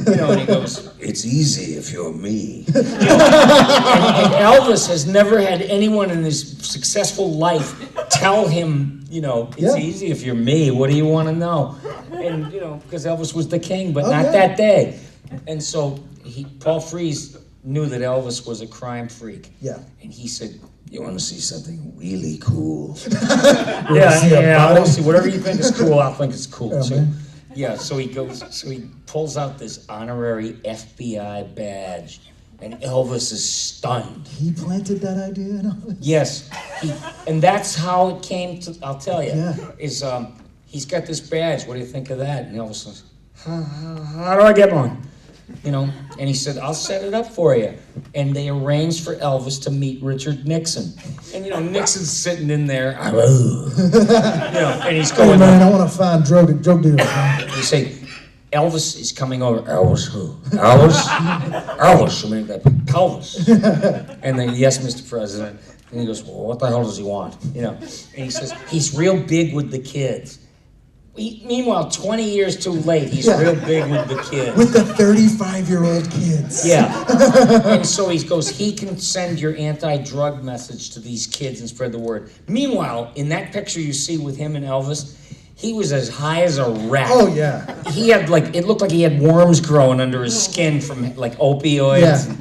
You know, and he goes, it's easy if you're me. You know, and Elvis has never had anyone in his successful life tell him, you know, it's Yeah. easy if you're me. What do you want to know? And, you know, because Elvis was the king, but Oh, not yeah. that day. And so Paul Frees knew that Elvis was a crime freak. Yeah. And he said, you want to see something really cool? See a yeah, body? I'll see. Whatever you think is cool, I'll think it's cool Yeah, too. man. Yeah, so he pulls out this honorary FBI badge, and Elvis is stunned. He planted that idea in all this? Yes, and that's how it came to, I'll tell you, Yeah. is he's got this badge, what do you think of that? And Elvis says, how do I get one? You know, and he said, I'll set it up for you. And they arranged for Elvis to meet Richard Nixon. And, you know, Nixon's sitting in there, you know, and he's Hey going, man, I want to find drug dealers. Man. you say, Elvis is coming over. Elvis who? Elvis? Elvis, I mean, Pelvis. And then, yes, Mr. President. And he goes, well, what the hell does he want? You know, and he says, he's real big with the kids. Meanwhile, 20 years too late, he's Yeah. real big with the kids. With the 35-year-old kids. Yeah. And so he goes, he can send your anti-drug message to these kids and spread the word. Meanwhile, in that picture you see with him and Elvis, he was as high as a rat. Oh, yeah. He had it looked like he had worms growing under his skin from like opioids. Yeah.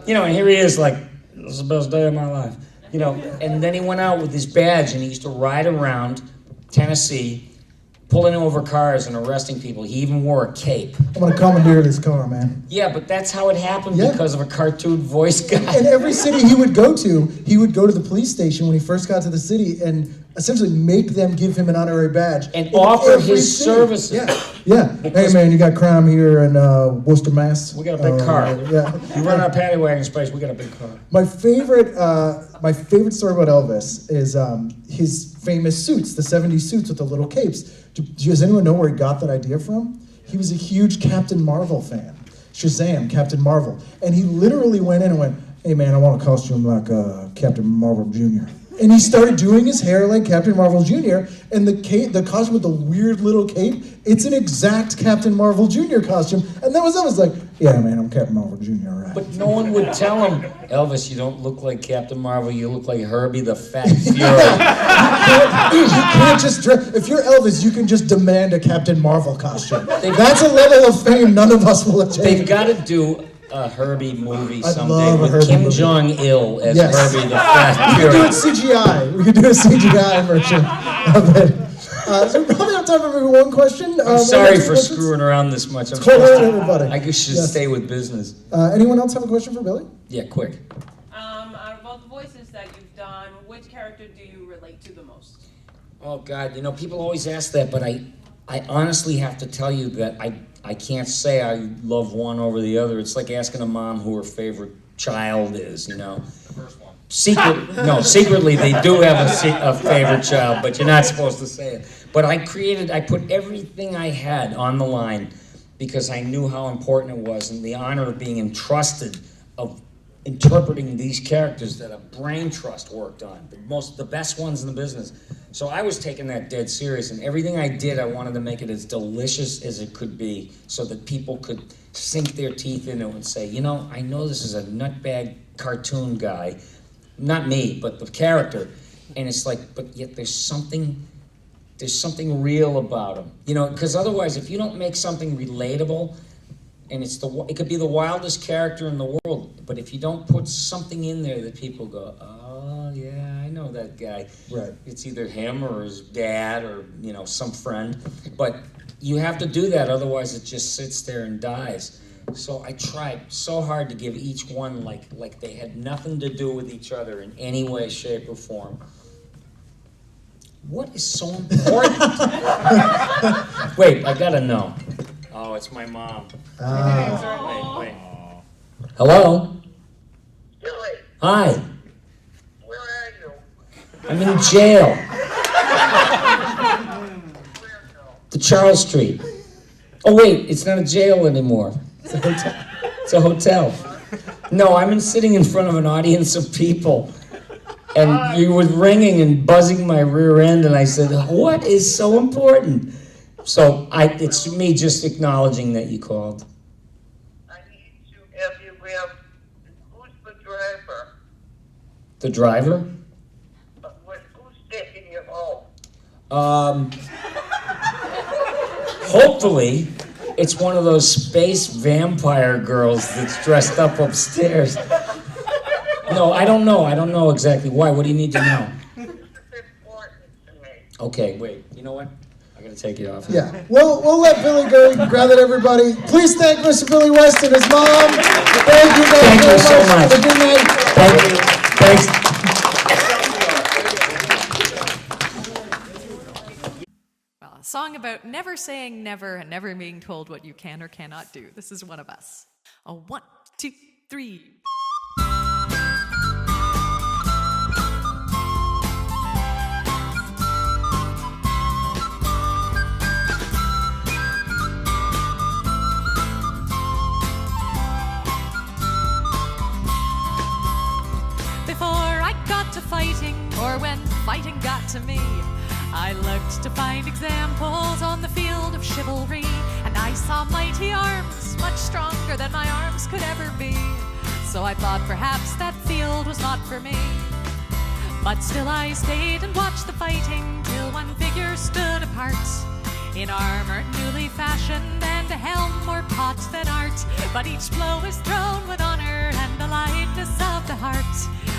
You know, and here he is like, this is the best day of my life. You know, and then he went out with his badge and he used to ride around Tennessee pulling over cars and arresting people. He even wore a cape. I'm gonna commandeer this car, man. Yeah, but that's how it happened Yeah. because of a cartoon voice guy. In every city he would go to the police station when he first got to the city and essentially make them give him an honorary badge. And in offer every his city. services. Yeah. Hey man, you got crime here in Worcester, Mass? We got a big car. Yeah. You run our paddy wagon space, we got a big car. My favorite story about Elvis is his famous suits, the 70s suits with the little capes. Does anyone know where he got that idea from? He was a huge Captain Marvel fan. Shazam, Captain Marvel. And he literally went in and went, hey man, I want a costume like Captain Marvel Jr. And he started doing his hair like Captain Marvel Jr. And the costume with the weird little cape, it's an exact Captain Marvel Jr. costume. And that was like, yeah man, I'm Captain Marvel Jr., right? But no one would tell him, Elvis, you don't look like Captain Marvel, you look like Herbie the Fat Fury. You can't just dress. If you're Elvis, you can just demand a Captain Marvel costume. That's a level of fame none of us will attain. They've got to do a Herbie movie I'd someday love a with Herbie Kim movie. Jong-il as Yes. Herbie the Fat We could do Fury. it CGI. We could do a CGI version of it. So we probably have time for maybe one question. I'm sorry maybe two for questions? screwing around this much. I'm Go ahead, supposed to, everybody. I guess should Yes. stay with business. Anyone else have a question for Billy? Yeah, quick. Out of all the voices that you've done, which character do you relate to the most? Oh God, people always ask that, but I honestly have to tell you that I can't say I love one over the other. It's like asking a mom who her favorite child is, The first one. Secretly they do have a favorite child, but you're not supposed to say it. But I put everything I had on the line because I knew how important it was and the honor of being entrusted of interpreting these characters that a brain trust worked on, the best ones in the business. So I was taking that dead serious, and everything I did, I wanted to make it as delicious as it could be so that people could sink their teeth into it and say, I know this is a nutbag cartoon guy, not me, but the character, and it's like, but yet there's something real about him, because otherwise, if you don't make something relatable, and it could be the wildest character in the world, but if you don't put something in there that people go, oh yeah, I know that guy. Right. It's either him or his dad or some friend, but you have to do that, otherwise it just sits there and dies. So I tried so hard to give each one like they had nothing to do with each other in any way, shape, or form. What is so important? Wait, I gotta know. Oh, it's my mom. Wait. Hello? Billy, Hi. where are you? I'm in jail. Where now? The Charles Street. Oh wait, it's not a jail anymore. It's a hotel. No, I'm sitting in front of an audience of people. And you were ringing and buzzing my rear end, and I said, what is so important? So it's me just acknowledging that you called. I need to have you grab, who's the driver? The driver? Who's taking you home? Hopefully, it's one of those space vampire girls that's dressed up upstairs. No, I don't know. I don't know exactly why. What do you need to know? This is important to me. Okay, wait. You know what? I gotta take you off. Yeah. We'll let Billy go. You can grab it, everybody. Please thank Mr. Billy West and his mom. Thank you guys Thank you very so much. Have a good night. Thank you. Thanks. Well, a song about never saying never and never being told what you can or cannot do. This is one of us. A 1, 2, 3. Before I got to fighting, or when fighting got to me, I looked to find examples on the field of chivalry, and I saw mighty arms, much stronger than my arms could ever be. So I thought perhaps that field was not for me. But still I stayed and watched the fighting till one figure stood apart, in armor newly fashioned and a helm more pot than art. But each blow is thrown with honor and the lightness of the heart.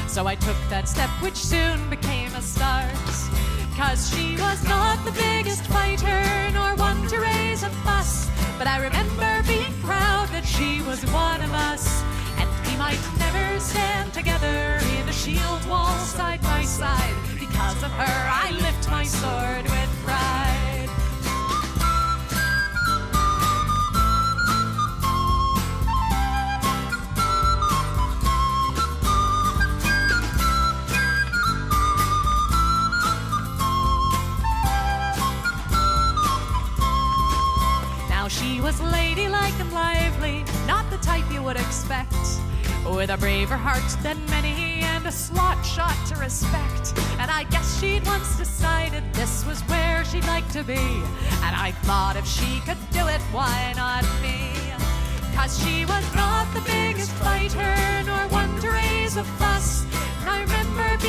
So I took that step which soon became a start. 'cause she was not the biggest fighter, nor one to raise a fuss. But I remember being proud that she was one of us, and we might never stand together in a shield wall side by side. Because of her, I lift my sword with pride. She was ladylike and lively, not the type you would expect, with a braver heart than many and a slot shot to respect. And I guess she'd once decided this was where she'd like to be, and I thought if she could do it, why not me? 'Cause she was not the biggest fighter, nor one to raise a fuss. And I remember being